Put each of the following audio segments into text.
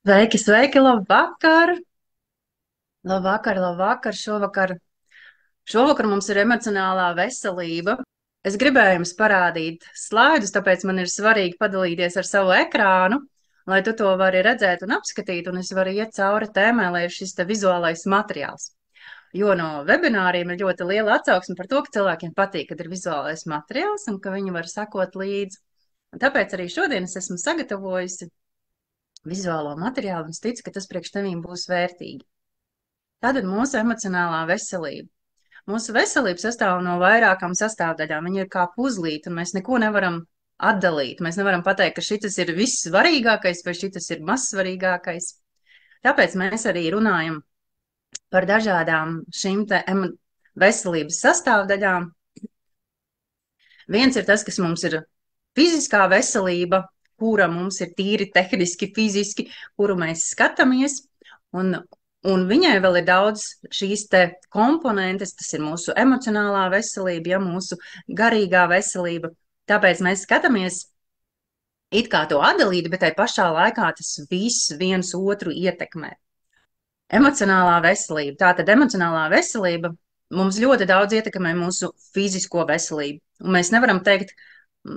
Sveiki, sveiki, labvakar! Labvakar, labvakar! Šovakar mums ir emocionālā veselība. Es gribēju jums parādīt slaidus, tāpēc man ir svarīgi padalīties ar savu ekrānu, lai tu to vari redzēt un apskatīt, un es varu iet cauri tēmai, lai ir šis te vizuālais materiāls. Jo no webināriem ir ļoti liela atsauksme par to, ka cilvēkiem patīk, kad ir vizuālais materiāls un ka viņi var sekot līdzi. Un tāpēc arī šodien es esmu sagatavojusi vizuālo materiālu un es ticu, ka tas priekš tevīm būs vērtīgi. Tātad mūsu emocionālā veselība. Mūsu veselība sastāv no vairākām sastāvdaļām. Viņa ir kā puzlīte, un mēs neko nevaram atdalīt. Mēs nevaram pateikt, ka šis ir viss svarīgākais vai šis ir mazsvarīgākais. Tāpēc mēs arī runājam par dažādām šīm te veselības sastāvdaļām. Viens ir tas, kas mums ir fiziskā veselība, kura mums ir tīri tehniski, fiziski, kuru mēs skatāmies, un viņai vēl ir daudz šīs te komponentes, tas ir mūsu emocionālā veselība, ja mūsu garīgā veselība. Tāpēc mēs skatāmies it kā to atdalīt, bet tai pašā laikā tas viss viens otru ietekmē. Emocionālā veselība. Tātad emocionālā veselība mums ļoti daudz ietekmē mūsu fizisko veselību. Un mēs nevaram teikt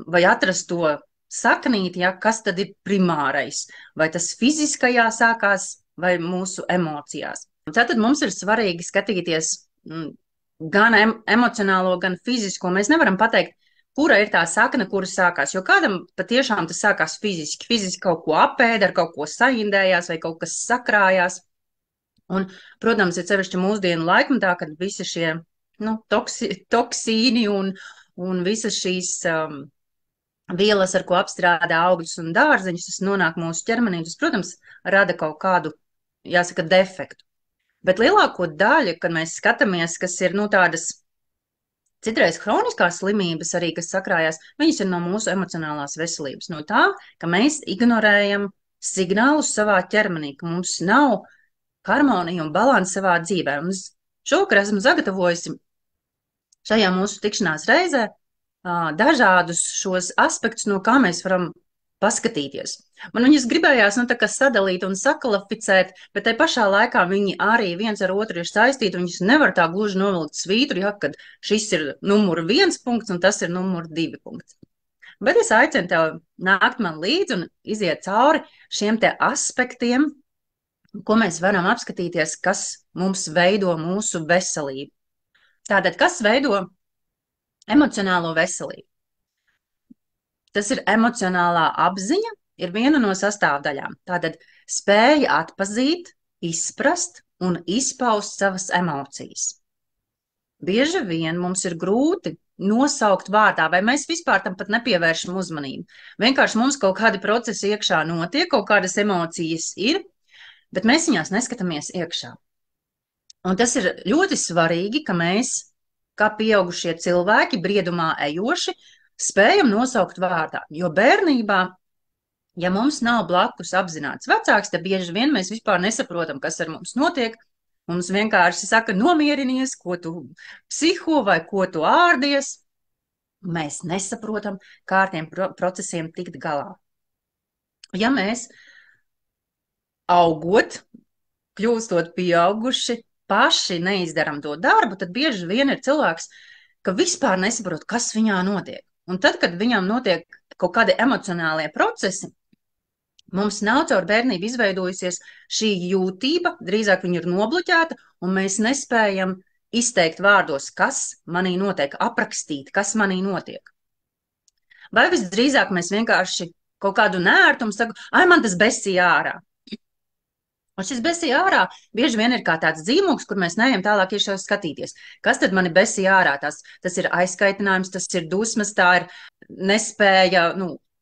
vai atrast to saknīti, ja, kas tad ir primārais. Vai tas fiziskajā sākās vai mūsu emocijās. Tātad mums ir svarīgi skatīties gan emocionālo, gan fizisko. Mēs nevaram pateikt, kura ir tā sakne, kura sākās. Jo kādam patiešām tas sākās fiziski. Fiziski kaut ko apēda, ar kaut ko saindējās vai kaut kas sakrājās. Un, protams, ir sevišķi mūsdienu laikmetā, kad visi šie toksīni un visas šīs vielas, ar ko apstrādā augļus un dārzeņus, tas nonāk mūsu ķermenī. Tas, protams, rada kaut kādu, jāsaka, defektu. Bet lielāko daļu, kad mēs skatāmies, kas ir tādas citreiz hroniskās slimības arī, kas sakrājās, viņas ir no mūsu emocionālās veselības. No tā, ka mēs ignorējam signālus savā ķermenī, ka mums nav harmoniju un balansu savā dzīvē. Un es šovakar esmu sagatavojusi šajā mūsu tikšanās reizē dažādus šos aspektus, no kā mēs varam paskatīties. Man viņus gribējās sadalīt un sakalificēt, bet tai pašā laikā viņi arī viens ar otru ir saistīti. Viņus nevar tā gluži novilkt svītru, ja, kad šis ir numur 1 punkts un tas ir numur 2 punkts. Bet es aicinu tev nākt man līdzi un iziet cauri šiem te aspektiem, ko mēs varam apskatīties, kas mums veido mūsu veselību. Tātad, kas veido emocionālo veselību? Tas ir emocionālā apziņa, ir viena no sastāvdaļām. Tātad spēja atpazīt, izprast un izpaust savas emocijas. Bieži vien mums ir grūti nosaukt vārdā, vai mēs vispār tam pat nepievēršam uzmanību. Vienkārši mums kaut kādi procesi iekšā notiek, kaut kādas emocijas ir, bet mēs viņās neskatāmies iekšā. Un tas ir ļoti svarīgi, ka mēs, kā pieaugušie cilvēki, briedumā ejoši, spējam nosaukt vārdā. Jo bērnībā, ja mums nav blakus apzināts vecāks, tad bieži vien mēs vispār nesaprotam, kas ar mums notiek. Mums vienkārši saka, nomierinies, ko tu psiho vai ko tu ārdies. Mēs nesaprotam, kā ar tiem procesiem tikt galā. Ja mēs augot, kļūstot pieauguši, paši neizdaram to darbu, tad bieži vien ir cilvēks, ka vispār nesaprot, kas viņā notiek. Un tad, kad viņam notiek kaut kādi emocionālie procesi, mums nav caur bērnību izveidojusies šī jūtība, drīzāk viņa ir nobloķēta, un mēs nespējam izteikt vārdos, kas manī notiek, aprakstīt, kas manī notiek. Vai visdrīzāk mēs vienkārši kaut kādu nērtumu sakam, ai, man tas besīja ārā. Un šis besīja ārā bieži vien ir kā tāds dzīmoks, kur mēs neejam tālāk iekšā skatīties. Kas tad mani besīja ārā? Tas ir aizkaitinājums, tas ir dusmas, tā ir nespēja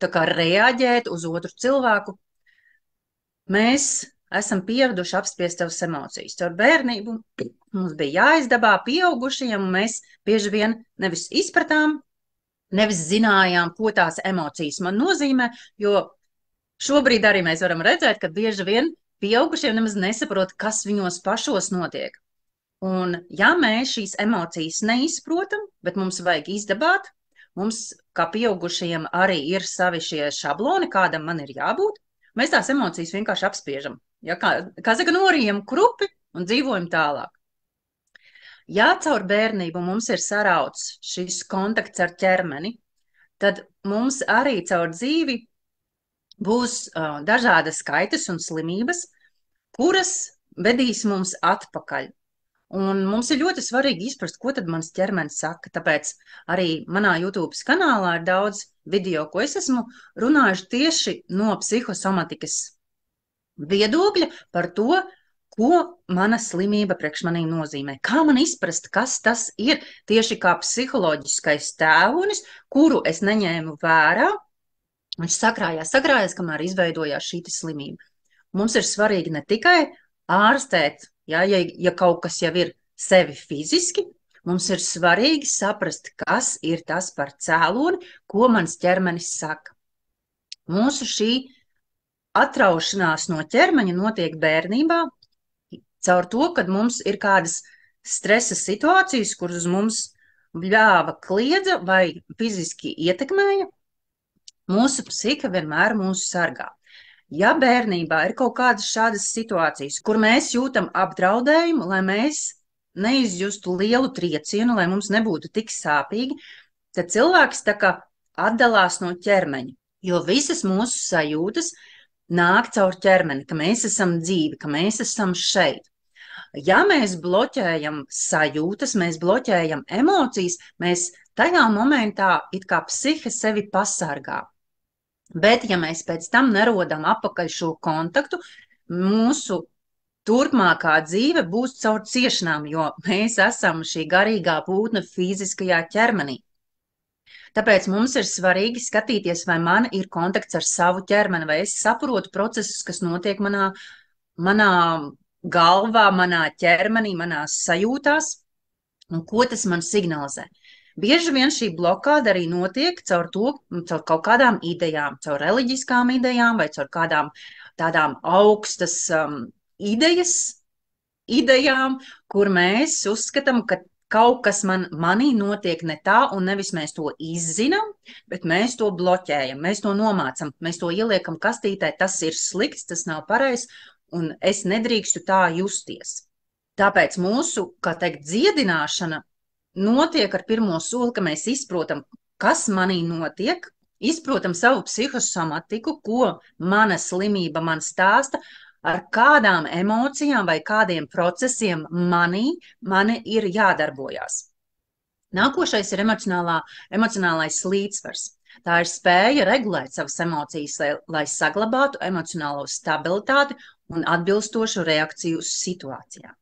tā kā reaģēt uz otru cilvēku. Mēs esam pieraduši apspiest savas emocijas. Caur bērnību mums bija jāizdabā pieaugušajiem, un mēs bieži vien nevis izpratām, nevis zinājām, ko tās emocijas man nozīmē, jo šobrīd arī mēs varam redzēt, ka bieži vien pieaugušiem nemaz nesaprot, kas viņos pašos notiek. Un ja mēs šīs emocijas neizprotam, bet mums vajag izdabāt, mums kā pieaugušajiem arī ir savi šie šabloni, kādam man ir jābūt, Mēs tās emocijas vienkārši apspiežam. Ja, kā saka, norijam krupi un dzīvojam tālāk. Ja caur bērnību mums ir sarauts šis kontakts ar ķermeni, tad mums arī caur dzīvi būs dažādas kaitas un slimības, kuras vedīs mums atpakaļ. Un mums ir ļoti svarīgi izprast, ko tad mans ķermenis saka. Tāpēc arī manā YouTube kanālā ir daudz video, ko es esmu runājuši tieši no psihosomatikas viedokļa par to, ko mana slimība priekš manī nozīmē. Kā man izprast, kas tas ir tieši kā psiholoģiskais tēvonis, kuru es neņēmu vērā. Viņš sakrājās, kamēr izveidojās šī slimība. Mums ir svarīgi ne tikai ārstēt, ja kaut kas jau ir sevi fiziski, mums ir svarīgi saprast, kas ir tas par cēloni, ko mans ķermenis saka. Mūsu šī atraušanās no ķermeņa notiek bērnībā caur to, kad mums ir kādas stresa situācijas, kuras mums bļāva, kliedza vai fiziski ietekmēja. Mūsu psihe vienmēr mūs sargā. Ja bērnībā ir kaut kādas šādas situācijas, kur mēs jūtam apdraudējumu, lai mēs neizjustu lielu triecienu, lai mums nebūtu tik sāpīgi, tad cilvēks tā kā atdalās no ķermeņa, jo visas mūsu sajūtas nāk caur ķermeni, ka mēs esam dzīvi, ka mēs esam šeit. Ja mēs bloķējam sajūtas, mēs bloķējam emocijas, mēs tajā momentā it kā psihe sevi pasargā. Bet, ja mēs pēc tam nerodam apakaļ šo kontaktu, mūsu turpmākā dzīve būs caur ciešanām, jo mēs esam šī garīgā būtne fiziskajā ķermenī. Tāpēc mums ir svarīgi skatīties, vai man ir kontakts ar savu ķermeni, vai es saprotu procesus, kas notiek manā galvā, manā ķermenī, manās sajūtās, un ko tas man signalizē. Bieži vien šī blokāda arī notiek caur kaut kādām idejām, caur reliģiskām idejām vai caur kādām tādām augstas idejām, kur mēs uzskatām, ka kaut kas manī notiek ne tā, un nevis mēs to izzinām, bet mēs to bloķējam, mēs to nomācam, mēs to ieliekam kastītē, tas ir slikts, tas nav pareizs, un es nedrīkstu tā justies. Tāpēc mūsu, kā teikt, dziedināšana notiek ar pirmo soli, ka mēs izprotam, kas manī notiek, izprotam savu psihosomatiku, ko mana slimība man stāsta, ar kādām emocijām vai kādiem procesiem mani ir jādarbojās. Nākošais ir emocionālais līdzsvars. Tā ir spēja regulēt savas emocijas, lai saglabātu emocionālo stabilitāti un atbilstošu reakciju uz situācijām.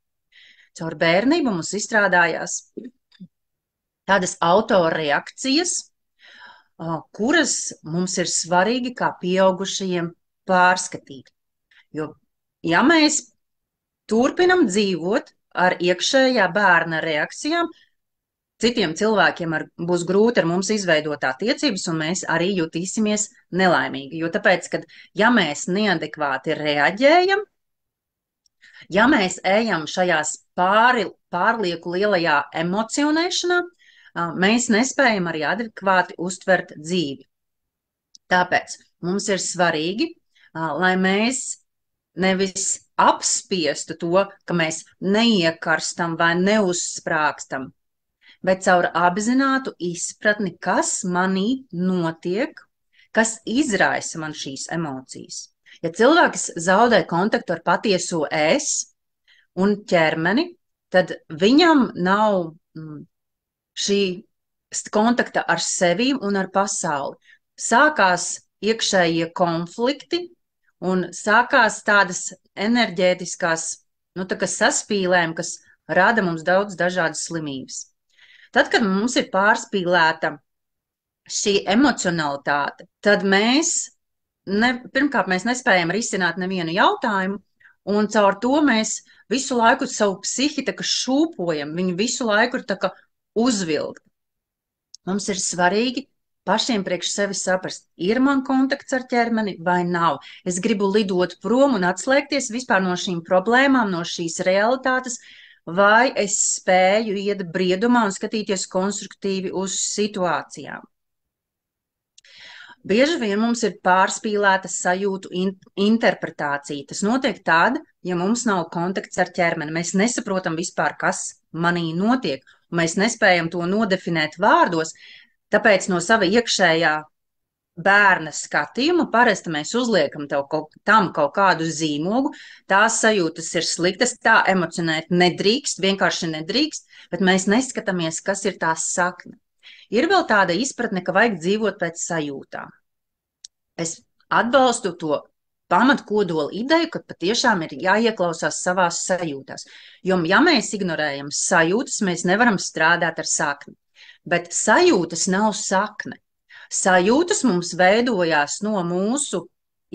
Caur bērnību mums izstrādājās tādas autoreakcijas, kuras mums ir svarīgi kā pieaugušajiem pārskatīt. Jo, ja mēs turpinam dzīvot ar iekšējā bērna reakcijām, citiem cilvēkiem būs grūti ar mums izveidot attiecības, un mēs arī jutīsimies nelaimīgi. Jo tāpēc, kad ja mēs neadekvāti reaģējam, ja mēs ejam šajās pārlieku lielajā emocionēšanā, mēs nespējam arī adekvāti uztvert dzīvi. Tāpēc mums ir svarīgi, lai mēs nevis apspiestu to, ka mēs neiekarstam vai neuzsprāgstam, bet caur apzinātu izpratni, kas manī notiek, kas izraisa man šīs emocijas. Ja cilvēks zaudē kontaktu ar patieso es un ķermeni, tad viņam nav šī kontakta ar sevi un ar pasauli. Sākās iekšējie konflikti un sākās tādas enerģētiskās, saspīlēm, kas rada mums daudz dažādas slimības. Tad, kad mums ir pārspīlēta šī emocionalitāte, tad pirmkārt mēs nespējam risināt nevienu jautājumu, un caur to mēs visu laiku savu psihi tā kā šūpojam, viņu visu laiku ir tā kā uzvilkt. Mums ir svarīgi pašiem priekš sevi saprast, ir man kontakts ar ķermeni vai nav. Es gribu lidot prom un atslēgties vispār no šīm problēmām, no šīs realitātes, vai es spēju iet briedumā un skatīties konstruktīvi uz situācijām. Bieži vien mums ir pārspīlēta sajūtu interpretācija. Tas notiek tad, ja mums nav kontakts ar ķermeni. Mēs nesaprotam vispār, kas manī notiek, un mēs nespējam to nodefinēt vārdos, tāpēc no sava iekšējā bērna skatījuma parasti mēs uzliekam tam kaut kādu zīmogu, tās sajūtas ir sliktas, tā emocionēt nedrīkst, vienkārši nedrīkst, bet mēs neskatāmies, kas ir tās sakne. Ir vēl tāda izpratne, ka vajag dzīvot pēc sajūtām. Es atbalstu to pamatkodola ideju, ka patiešām ir jāieklausās savās sajūtās. Jo, ja mēs ignorējam sajūtas, mēs nevaram strādāt ar sakni. Bet sajūtas nav sakne. Sajūtas mums veidojās no mūsu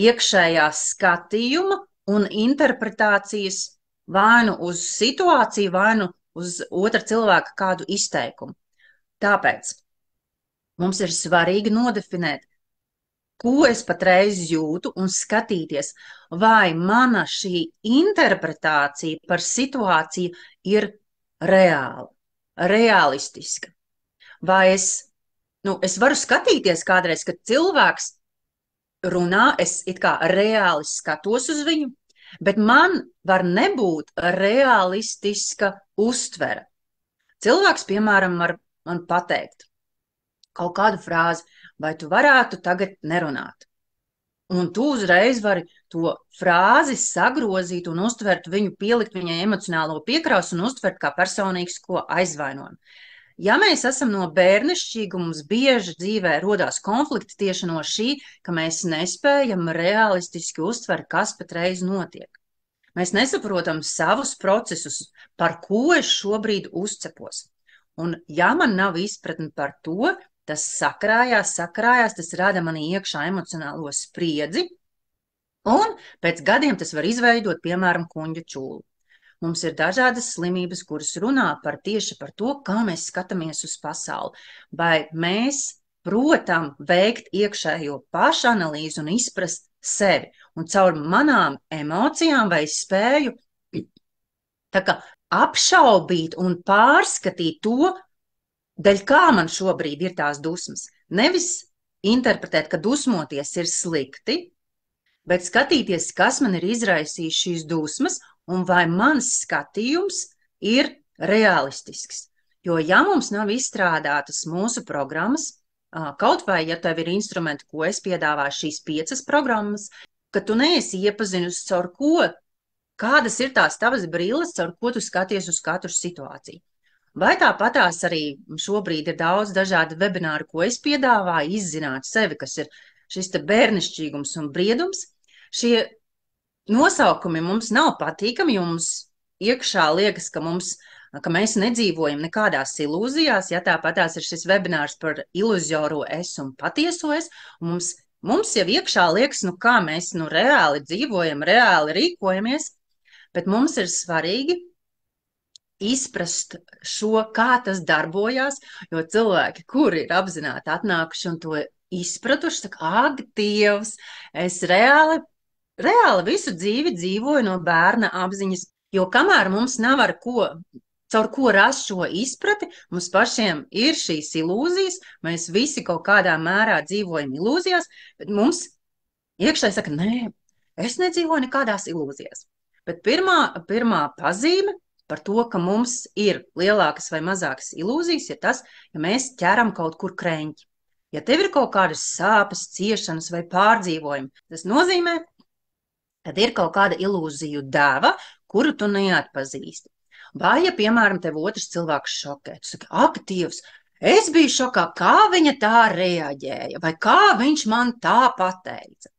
iekšējā skatījuma un interpretācijas vai nu uz situāciju, vai nu uz otra cilvēka kādu izteikumu. Tāpēc mums ir svarīgi nodefinēt, ko es patreiz jūtu un skatīties, vai mana šī interpretācija par situāciju ir reāla, realistiska. Vai es varu skatīties kādreiz, kad cilvēks runā, es it kā reāli skatos uz viņu, bet man var nebūt realistiska uztvere. Cilvēks, piemēram, var man pateikt kaut kādu frāzi, vai tu varētu tagad nerunāt. Un tu uzreiz vari to frāzi sagrozīt un uztvert viņu, pielikt viņai emocionālo piekrausu un uztvert kā personīgs ko aizvainojumu. Ja mēs esam no bērnišķīga, mums bieži dzīvē rodās konflikti tieši no šī, ka mēs nespējam realistiski uztvert, kas patreiz notiek. Mēs nesaprotam savus procesus, par ko es šobrīd uzcepos. Un ja man nav izpratne par to, tas sakrājās, tas rada manī iekšā emocionālo spriedzi, un pēc gadiem tas var izveidot, piemēram, kuņģa čūlu. Mums ir dažādas slimības, kuras runā tieši par to, kā mēs skatāmies uz pasauli. Vai mēs protam veikt iekšējo pašanalīzi un izprast sevi. Un caur manām emocijām vai spēju apšaubīt un pārskatīt to, dēļ kā man šobrīd ir tās dusmas. Nevis interpretēt, ka dusmoties ir slikti, bet skatīties, kas man ir izraisījis šīs dusmas, un vai mans skatījums ir realistisks. Jo, ja mums nav izstrādātas mūsu programmas, kaut vai, ja tev ir instrumenti, ko es piedāvāju, šīs 5 programmas, ka tu neesi iepazinusi caur ko, kādas ir tās tavas brilles, caur ko tu skaties uz katru situāciju. Vai tāpatās arī šobrīd ir daudz dažādi webināri, ko es piedāvāju, izzināt sevi, kas ir šis te bērnišķīgums un briedums. Šie nosaukumi mums nav patīkami, jo mums iekšā liekas, ka mēs nedzīvojam nekādās ilūzijās, ja tāpatās ir šis webinārs par iluzioru es un patieso es, un mums jau iekšā liekas, kā mēs reāli dzīvojam, reāli rīkojamies, bet mums ir svarīgi izprast šo, kā tas darbojās, jo cilvēki, kuri ir apzināti atnākuši un to izpratuši, saka, ak, Dievs, es reāli visu dzīvi dzīvoju no bērna apziņas, jo kamēr mums nav caur ko rast šo izprati, mums pašiem ir šīs ilūzijas, mēs visi kaut kādā mērā dzīvojam ilūzijās, bet mums iekšēji saka, nē, es nedzīvoju nekādās ilūzijās. Bet pirmā pazīme par to, ka mums ir lielākas vai mazākas ilūzijas, ir tas, ja mēs ķeram kaut kur kreņķi. Ja tev ir kaut kādas sāpes, ciešanas vai pārdzīvojumi, tas nozīmē, tad ir kaut kāda ilūziju deva, kuru tu neatpazīsti. Vai, ja, piemēram, tev otrs cilvēks šokē, tu saki, ak, Dievs, es biju šokā, kā viņa tā reaģēja, vai kā viņš man tā pateica.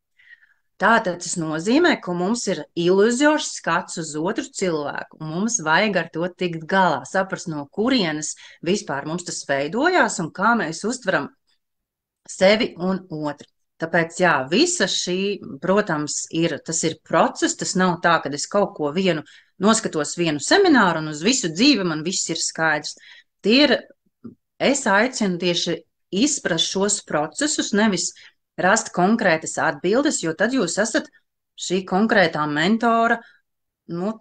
Tātad tas nozīmē, ka mums ir iluzors skats uz otru cilvēku, un mums vajag ar to tikt galā, saprast, no kurienes vispār mums tas veidojās un kā mēs uztveram sevi un otru. Tāpēc, jā, visa šī, protams, tas ir process, tas nav tā, ka es kaut ko noskatos vienu semināru un uz visu dzīvi man viss ir skaidrs. Es aicinu tieši izprast šos procesus, nevis rast konkrētas atbildes, jo tad jūs esat šī konkrētā mentora,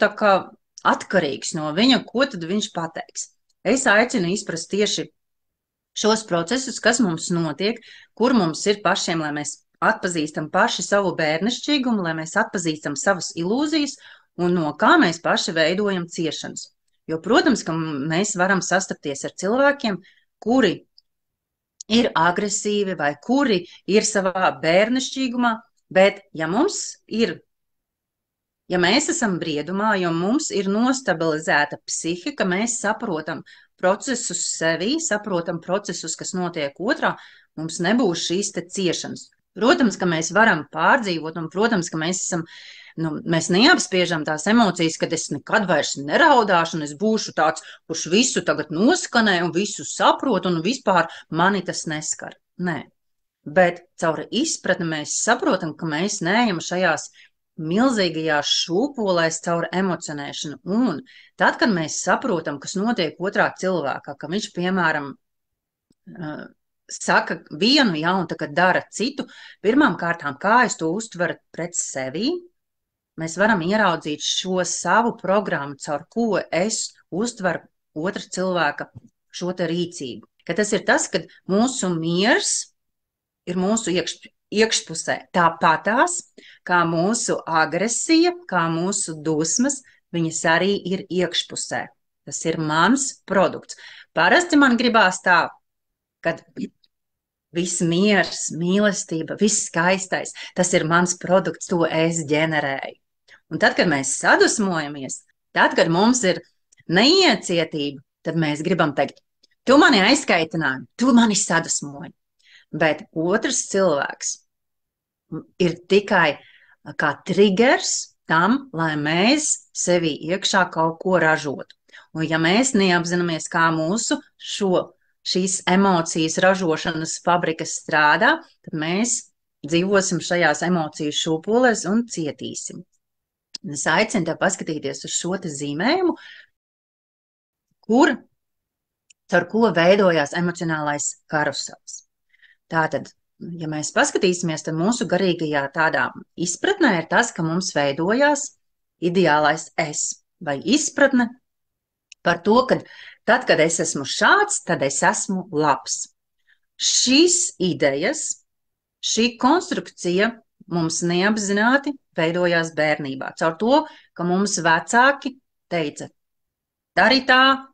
tā kā atkarīgs no viņa, ko tad viņš pateiks. Es aicinu izprast tieši šos procesus, kas mums notiek, kur mums ir pašiem, lai mēs atpazīstam paši savu bērnišķīgumu, lai mēs atpazīstam savas ilūzijas un no kā mēs paši veidojam ciešanas. Jo, protams, ka mēs varam sastapties ar cilvēkiem, kuri ir agresīvi vai kuri ir savā bērnišķīgumā, bet ja mēs esam briedumā, jo mums ir nostabilizēta psihika, mēs saprotam procesus sevī, saprotam procesus, kas notiek otrā, mums nebūs šīs te ciešanas. Protams, ka mēs varam pārdzīvot, un, protams, ka mēs neapspiežam tās emocijas, kad es nekad vairs neraudāšu, un es būšu tāds, kurš visu tagad noskanē un visu saprot, un vispār mani tas neskar. Nē. Bet caur izpratni mēs saprotam, ka mēs neejam šajās milzīgajās šūpolēs caur emocionēšanu. Un tad, kad mēs saprotam, kas notiek otrā cilvēkā, ka viņš, piemēram, saka vienu, ja, un tagad dara citu, pirmām kārtām, kā es to uztveru pret sevi, mēs varam ieraudzīt šo savu programmu, caur ko es uztveru otra cilvēka šo te rīcību. Ka tas ir tas, kad mūsu miers ir mūsu iekšpusē. Tāpatās, kā mūsu agresija, kā mūsu dusmas, viņas arī ir iekšpusē. Tas ir mans produkts. Parasti man gribās tā, kad viss miers, mīlestība, viss skaistais, tas ir mans produkts, to es ģenerēju. Un tad, kad mēs sadusmojamies, tad, kad mums ir neiecietība, tad mēs gribam teikt, tu mani aizkaitināji, tu mani sadusmoji. Bet otrs cilvēks ir tikai kā triggers tam, lai mēs sevī iekšā kaut ko ražotu. Un ja mēs neapzināmies, kā mūsu šīs emocijas ražošanas fabrikas strādā, tad mēs dzīvosim šajās emociju šūpolēs un cietīsim. Es aicinu tev paskatīties uz šo te zīmējumu, caur ko veidojās emocionālais karusels. Tātad, ja mēs paskatīsimies, tad mūsu garīgajā tādā izpratnē ir tas, ka mums veidojās ideālais es vai izpratne par to, ka tad, kad es esmu šāds, tad es esmu labs. Šīs idejas, šī konstrukcija mums neapzināti veidojās bērnībā. Caur to, ka mums vecāki teica, dari tā,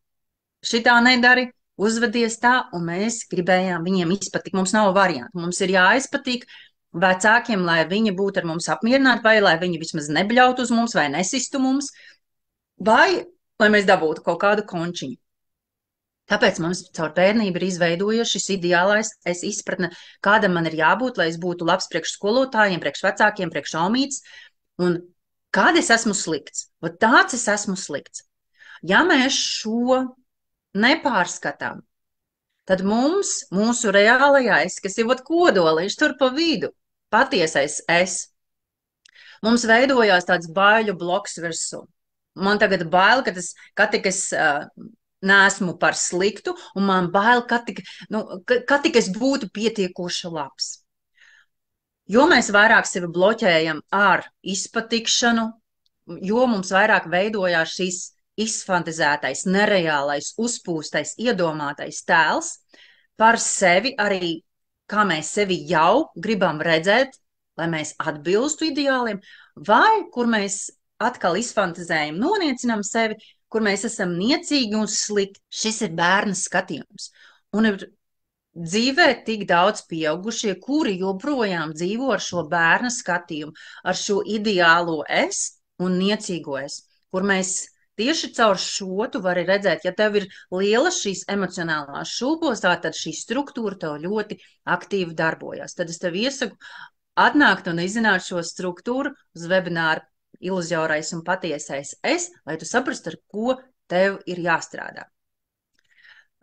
šitā nedari, uzvedies tā, un mēs gribējām viņiem izpatikt. Mums nav variantu. Mums ir jāizpatīk vecākiem, lai viņi būtu ar mums apmierināti, vai lai viņi vismaz nebļautu uz mums, vai nesistu mums, vai lai mēs dabūtu kaut kādu končiņu. Tāpēc mums caur bērnību ir izveidojies šis ideālais es izpratne, kādam man ir jābūt, lai es būtu labs priekš skolotājiem, priekš vecākiem, priekš omītes, un kād es esmu slikts. Un tāds es esmu slikts. Ja mēs šo nepārskatām, tad mūsu reālajā es, kas ir kodoliņš tur pa vidu, patiesais es, mums veidojās tāds baiļu bloks virsū. Man tagad bail, ka tik es neesmu par sliktu, un man bail, ka tik es būtu pietiekoši labs. Jo mēs vairāk sevi bloķējam ar izpatikšanu, jo mums vairāk veidojās šīs izfantizētais, nereālais, uzpūstais, iedomātais tēls par sevi, arī kā mēs sevi jau gribam redzēt, lai mēs atbilstu ideāliem, vai kur mēs atkal izfantizējam, noniecinām sevi, kur mēs esam niecīgi un slikti. Šis ir bērna skatījums. Un ir dzīvē tik daudz pieaugušie, kuri joprojām dzīvo ar šo bērna skatījumu, ar šo ideālo es un niecīgo es, kur mēs tieši caur šo tu vari redzēt, ja tev ir lielas šīs emocionālās šūpos, tad šī struktūra tev ļoti aktīvi darbojas. Tad es tev iesaku atnākt un izzināt šo struktūru uz webināru Iluziorais un patiesais es, lai tu saprastu, ar ko tev ir jāstrādā.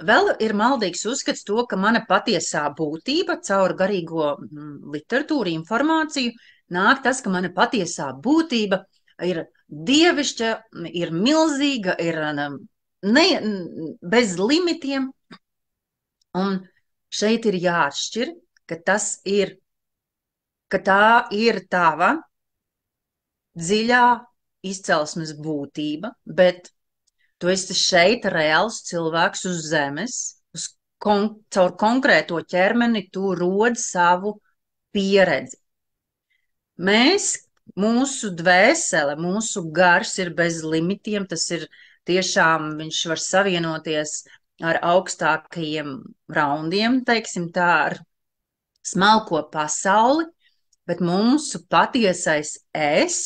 Vēl ir maldīgs uzskats to, ka mana patiesā būtība caur garīgo literatūru, informāciju nāk tas, ka mana patiesā būtība ir dievišķa, ir milzīga, ir bez limitiem. Un šeit ir jāatšķir, ka tā ir tava dziļā izcelsmes būtība, bet tu esi šeit reāls cilvēks uz zemes, caur konkrēto ķermeni tu rod savu pieredzi. Mūsu dvēsele, mūsu gars ir bez limitiem, tas ir tiešām, viņš var savienoties ar augstākajiem raundiem, teiksim tā, ar smalko pasauli, bet mūsu patiesais es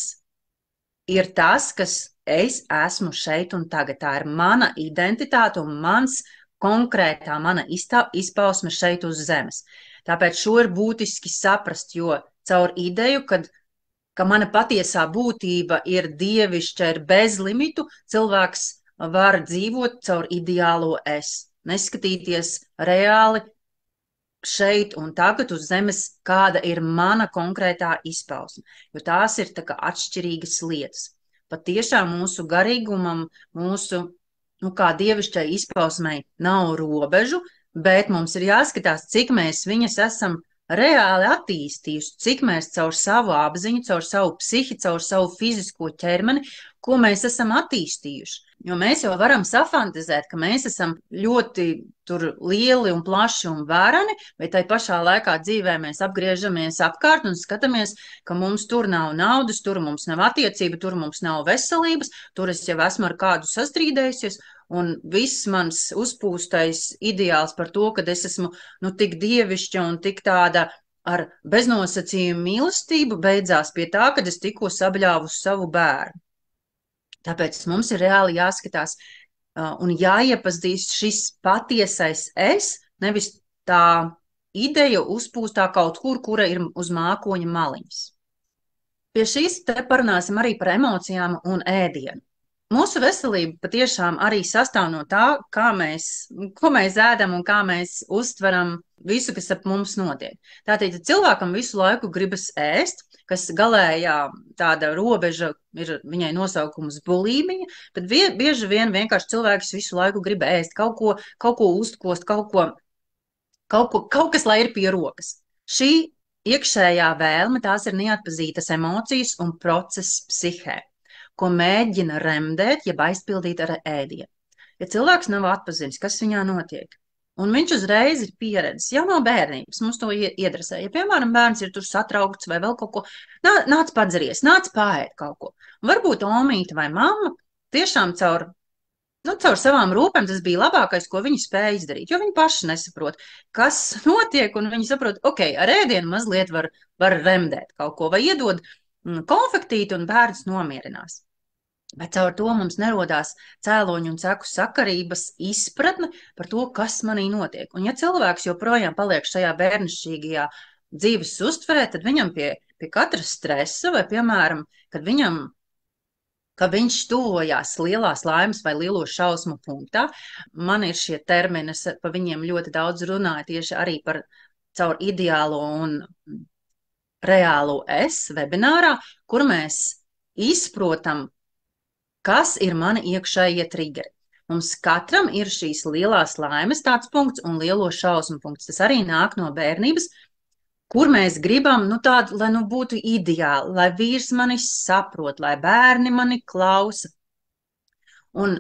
ir tas, kas es esmu šeit un tagad. Tā ir mana identitāte un mans konkrētā mana izpausme šeit uz zemes. Tāpēc šo ir būtiski saprast, jo caur ideju, ka mana patiesā būtība ir dievišķa, ir bez limitu, cilvēks var dzīvot caur ideālo es, neskatīties reāli šeit un tagad uz zemes, kāda ir mana konkrētā izpausme, jo tās ir tā kā atšķirīgas lietas. Pat tiešām mūsu garīgumam, mūsu, kā dievišķai izpausmei nav robežu, bet mums ir jāskatās, cik mēs viņas esam reāli attīstījuši, cik mēs caur savu apziņu, caur savu psihi, caur savu fizisko ķermeni, ko mēs esam attīstījuši. Jo mēs jau varam safantazēt, ka mēs esam ļoti tur lieli un plaši un vērani, bet tai pašā laikā dzīvē mēs apgriežamies apkārt un skatāmies, ka mums tur nav naudas, tur mums nav attiecība, tur mums nav veselības, tur es jau esmu ar kādu sastrīdējusies, un viss mans uzpūstais ideāls par to, ka es esmu tik dievišķa un tik tāda ar beznosacījumu mīlestību beidzās pie tā, kad es tikko sabļāvu savu bērnu. Tāpēc mums ir reāli jāskatās un jāiepazīst šis patiesais es, nevis tā ideja uzpūstā kaut kur, kura ir uz mākoņa maliņas. Pie šīs te parunāsim arī par emocijām un ēdienu. Mūsu veselība patiešām arī sastāv no tā, ko mēs ēdam un kā mēs uztveram visu, kas ap mums notiek. Tātad, ja cilvēkam visu laiku gribas ēst, kas galējā tāda robeža ir viņai nosaukums bulīmiņa, bet bieži vien vienkārši cilvēks visu laiku grib ēst kaut ko uztkost, kaut kas, lai ir pie rokas. Šī iekšējā vēlme, tās ir neatpazītas emocijas un process psihē, ko mēģina remdēt, jeb aizpildīt ar ēdienu. Ja cilvēks nav atpazinis, kas viņā notiek, un viņš uzreiz ir pieredzis jau no bērnības, mums to iedresē. Ja, piemēram, bērns ir tur satraukts vai vēl kaut ko, nāc padzeries, nāc paēt kaut ko. Un varbūt omīte vai mamma tiešām caur savām rūpēm tas bija labākais, ko viņi spēja izdarīt, jo viņi paši nesaprot, kas notiek, un viņi saprot, ok, ar ēdienu mazliet var remdēt kaut ko, vai iedod konfektīti, un bērns nomierinās. Bet caur to mums nerodās cēloņu un seku sakarības izpratne par to, kas manī notiek. Un ja cilvēks joprojām paliek šajā bērnišķīgajā dzīves uztverē, tad viņam pie katra stresa vai, piemēram, kad viņš tuvojās lielās laimes vai lielo šausmu punktā, man ir šie termini, es par viņiem ļoti daudz runāju tieši arī par caur ideālo un reālo es webinārā, kur mēs izprotam, kas ir mani iekšējie triggeri. Mums katram ir šīs lielās laimes tāds punkts un lielo šausmu punkts. Tas arī nāk no bērnības, kur mēs gribam, tādu, lai būtu ideāli, lai vīrs mani saprot, lai bērni mani klausa. Un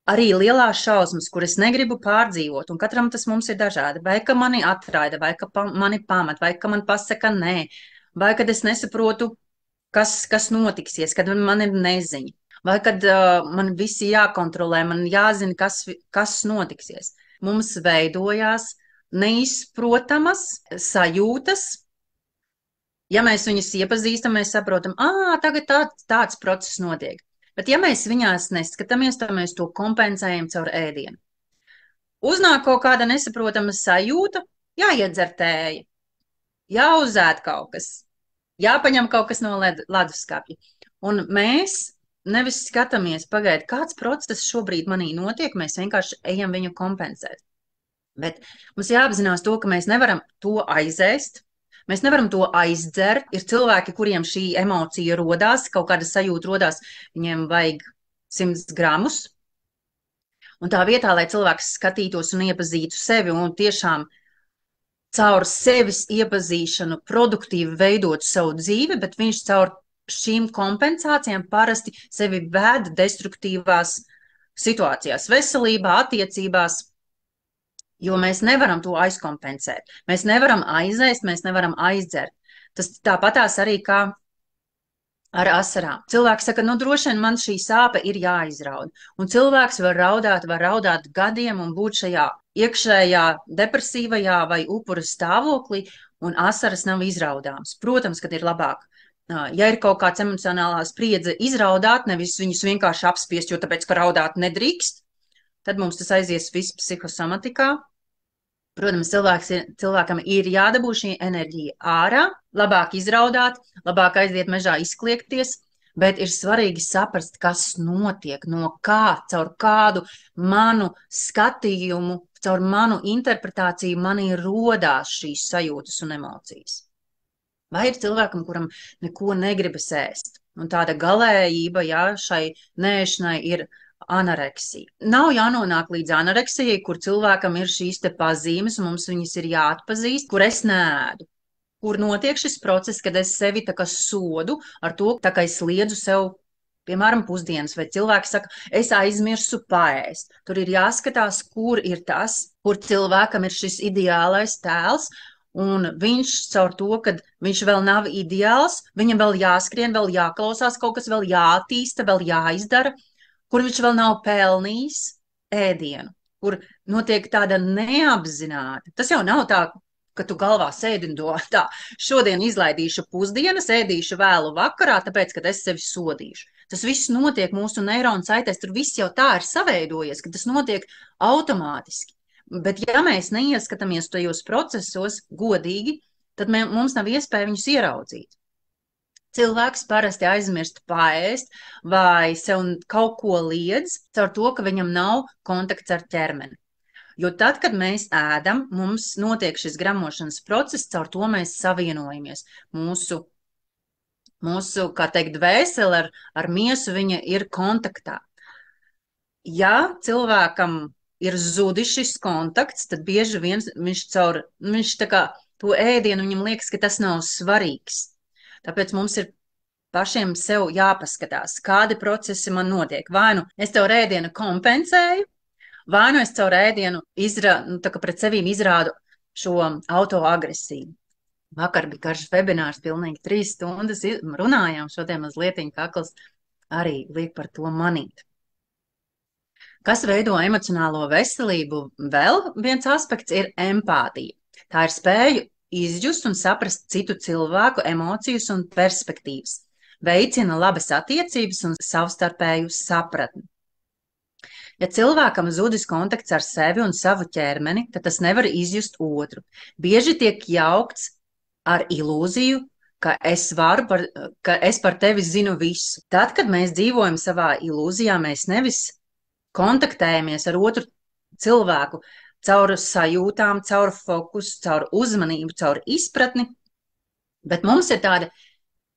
arī lielās šausmas, kuras negribu pārdzīvot, un katram tas mums ir dažādi, vai ka mani atraida, vai ka mani pamet, vai ka man pasaka nē, vai kad es nesaprotu, kas notiksies, kad man ir neziņa. Vai kad man visi jākontrolē, man jāzina, kas notiksies. Mums veidojās neizprotamas sajūtas. Ja mēs viņus iepazīstam, mēs saprotam, tagad tāds process notiek. Bet ja mēs viņās neskatāmies, tad mēs to kompensējam caur ēdienu. Uznāk kaut kāda nesaprotama sajūta, jāiedzer tēja, jāuzēd kaut kas, jāpaņem kaut kas no leduskapja. Un mēs nevis skatāmies, pagaid, kāds process šobrīd manī notiek, mēs vienkārši ejam viņu kompensēt. Bet mums jāapzinās to, ka mēs nevaram to aizēst, mēs nevaram to aizdzert. Ir cilvēki, kuriem šī emocija rodās, kaut kāda sajūta rodās, viņiem vajag 100 gramus. Un tā vietā, lai cilvēks skatītos un iepazītu sevi un tiešām caur sevis iepazīšanu produktīvi veidot savu dzīvi, bet viņš caur šīm kompensācijām parasti sevi ved destruktīvās situācijās, veselībā, attiecībās. jo mēs nevaram to aizkompensēt. Mēs nevaram aizēst, mēs nevaram aizdzert. Tas tāpatās arī kā ar asarām. Cilvēks saka, nu droši vien man šī sāpe ir jāizraud. Un cilvēks var raudāt gadiem un būt šajā iekšējā depresīvajā vai upura stāvoklī, un asaras nav izraudāmas. Protams, kad ir labāk. Ja ir kaut kāds emocionālā spriedze izraudāt, nevis viņus vienkārši apspiest, jo tāpēc, ka raudāt nedrīkst, tad mums tas aizies viss psihosomatikā. Protams, cilvēkam ir jādabū šī enerģija ārā, labāk izraudāt, labāk aiziet mežā izkliegties, bet ir svarīgi saprast, kas notiek, no kā, caur kādu manu skatījumu, caur manu interpretāciju manī rodās šīs sajūtas un emocijas. Vai ir cilvēkam, kuram neko negribas ēst, un tāda galējība, jā, šai nēšanai ir anoreksija. Nav jānonāk līdz anoreksijai, kur cilvēkam ir šīs te pazīmes, un mums viņas ir jāatpazīst, kur es nēdu, kur notiek šis process, kad es sevi tā kā sodu ar to, tā kā es liedzu sev, piemēram, pusdienas, vai cilvēks saka, es aizmirsu paēst. Tur ir jāskatās, kur ir tas, kur cilvēkam ir šis ideālais tēls, un viņš caur to, ka viņš vēl nav ideāls, viņam vēl jāskrien, vēl jāklausās, kaut kas vēl jāattīsta, vēl jāizdara, kur viņš vēl nav pelnījis ēdienu, kur notiek tāda neapzināta. Tas jau nav tā, ka tu galvā sēdi un domā, tā, šodien izlaidīšu pusdienas, ēdīšu vēlu vakarā, tāpēc, ka es sevi sodīšu. Tas viss notiek mūsu neironu saitēs, tur viss jau tā ir saveidojies, ka tas notiek automātiski. Bet ja mēs neieskatāmies tajos procesos godīgi, tad mums nav iespēja viņus ieraudzīt. Cilvēks parasti aizmirst paēst vai sev kaut ko liedz caur to, ka viņam nav kontakts ar ķermeni. Jo tad, kad mēs ēdam, mums notiek šis gramošanas process, caur to mēs savienojamies. Mūsu kā teikt, dvēsele ar miesu, viņa ir kontaktā. Ja cilvēkam ir zudis šis kontakts, tad bieži vien viņš tā kā to ēdienu, viņam liekas, ka tas nav svarīgs. Tāpēc mums ir pašiem sev jāpaskatās, kādi procesi man notiek. Vai nu es caur ēdienu kompensēju, vai nu es caur ēdienu pret sevīm izrādu šo autoagresiju. Vakar bija karš webinārs, pilnīgi 3 stundas runājām, šodien mazliet kakls arī liek par to manīt. Kas veido emocionālo veselību? Vēl viens aspekts ir empātija. Tā ir spēja izjust un saprast citu cilvēku emocijas un perspektīvas, veicina labas attiecības un savstarpēju sapratni. Ja cilvēkam zudis kontakts ar sevi un savu ķermeni, tad tas nevar izjust otru. Bieži tiek jaukts ar ilūziju, ka es par tevi zinu visu. Tad, kad mēs dzīvojam savā ilūzijā, mēs nevis kontaktējamies ar otru cilvēku, caur sajūtām, caur fokusu, caur uzmanību, caur izpratni, bet mums ir tāda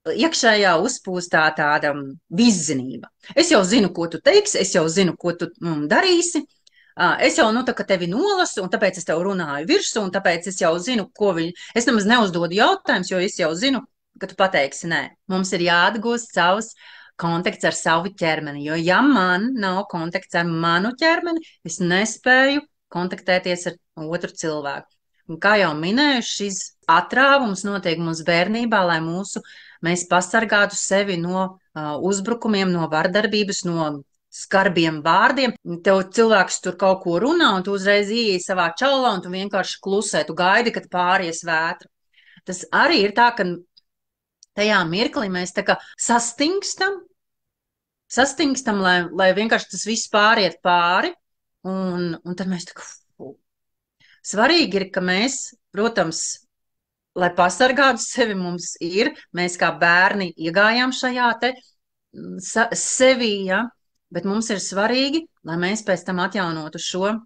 iekšējā uzpūstā tāda viszinība. Es jau zinu, ko tu teiksi, es jau zinu, ko tu darīsi, es jau tā kā tevi nolasu, un tāpēc es tev runāju virsū, un tāpēc es jau zinu, es nemaz neuzdodu jautājumus, jo es jau zinu, ka tu pateiksi nē. Mums ir jāatgūst savs kontakts ar savu ķermeni, jo ja man nav kontakts ar manu ķermeni, es nespēju kontaktēties ar otru cilvēku. Un kā jau minēju, šis atrāvums notiek mums bērnībā, lai mēs pasargātu sevi no uzbrukumiem, no vardarbības, no skarbiem vārdiem. Tev cilvēks tur kaut ko runā, un tu uzreiz ieeji savā čaulā, un tu vienkārši klusē, tu gaidi, kad pāries vētra. Tas arī ir tā, ka tajā mirklī mēs tā kā sastingstam, lai vienkārši tas viss pāriet pāri, un tad mēs tā kā svarīgi ir, ka mēs, protams, lai pasargātu sevi mēs kā bērni iegājām šajā te sevī, ja? Bet mums ir svarīgi, lai mēs pēc tam atjaunotu šo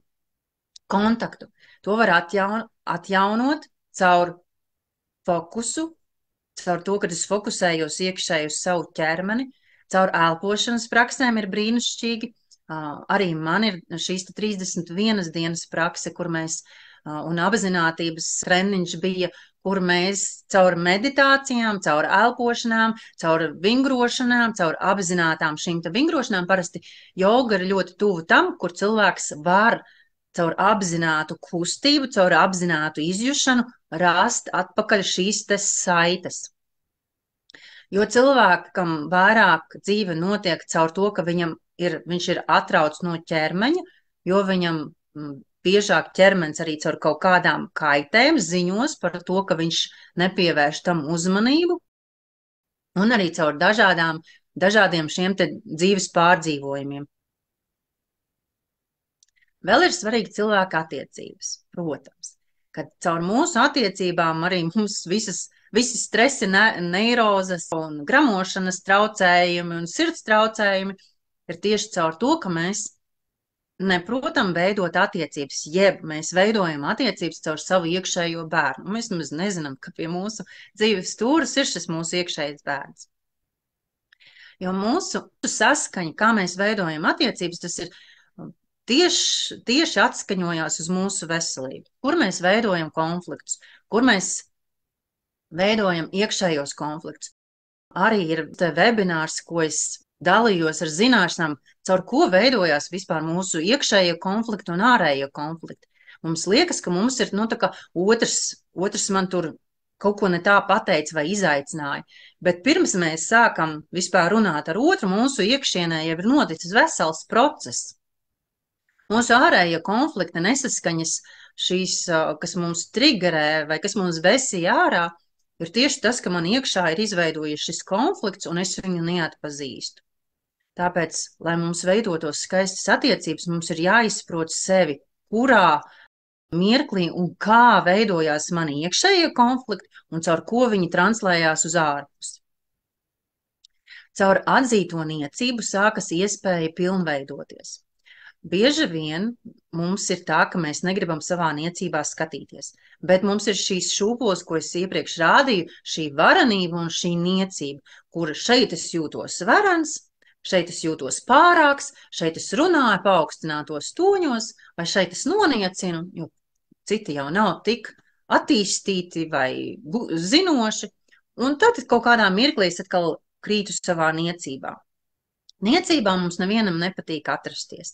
kontaktu. To var atjaunot caur fokusu, caur to, kad es fokusējos iekšēji uz savu ķermeni, caur elpošanas praksēm ir brīnišķīgi. Arī man ir šīs 31 dienas prakse, kur mēs, un apzinātības treniņš bija, kur mēs caur meditācijām, caur elpošanām, caur vingrošanām, caur apzinātām šīm vingrošanām, parasti joga ir ļoti tuvu tam, kur cilvēks var caur apzinātu kustību, caur apzinātu izjušanu rast atpakaļ šīs te saites. Jo cilvēkam vairāk dzīve notiek caur to, ka viņš ir atrauts no ķermeņa, jo viņam biežāk ķermenis arī caur kaut kādām kaitēm ziņos par to, ka viņš nepievērš tam uzmanību, un arī caur dažādiem šiem te dzīves pārdzīvojumiem. Vēl ir svarīgi cilvēka attiecības, protams, kad caur mūsu attiecībām arī mums visi stresi, neirozes un gramošanas traucējumi un sirds traucējumi ir tieši caur to, ka mēs neprotam veidot attiecības, jeb mēs veidojam attiecības caur savu iekšējo bērnu. Un mēs nemaz nezinām, ka pie mūsu dzīves stūras ir šis mūsu iekšējais bērns. Jo mūsu saskaņa, kā mēs veidojam attiecības, tas ir tieši atskaņojās uz mūsu veselību. Kur mēs veidojam konfliktus, kur mēs veidojam iekšējos konfliktus. Arī ir te webinārs, ko es dalījos ar zināšanām, caur ko veidojās vispār mūsu iekšējie konflikti un ārējie konflikti. Mums liekas, ka mums ir, tā kā otrs man tur kaut ko ne tā pateica vai izaicināja, bet pirms mēs sākam vispār runāt ar otru, mūsu iekšienē jau ir noticis vesels process. Mūsu ārējie konflikti, nesaskaņas šīs, kas mums triggerē vai kas mums vesīja ārā, ir tieši tas, ka man iekšā ir izveidojies šis konflikts un es viņu neatpazīstu. Tāpēc, lai mums veidotos skaistas attiecības, mums ir jāizprot sevi, kurā mirklī un kā veidojās mani iekšējie konflikti un caur ko viņi translējās uz ārpusi. Caur atzīto niecību sākas iespēja pilnveidoties. Bieži vien mums ir tā, ka mēs negribam savā niecībā skatīties, bet mums ir šīs šūpoles, ko es iepriekš rādīju, šī varenība un šī niecība, kur šeit es jūtos varens, šeit es jūtos pārāks, šeit es runāju paaugstinātos toņos, vai šeit es noniecinu, jo citi jau nav tik attīstīti vai zinoši, un tad kaut kādā mirklī es atkal krītu savā niecībā. Niecībā mums nevienam nepatīk atrasties.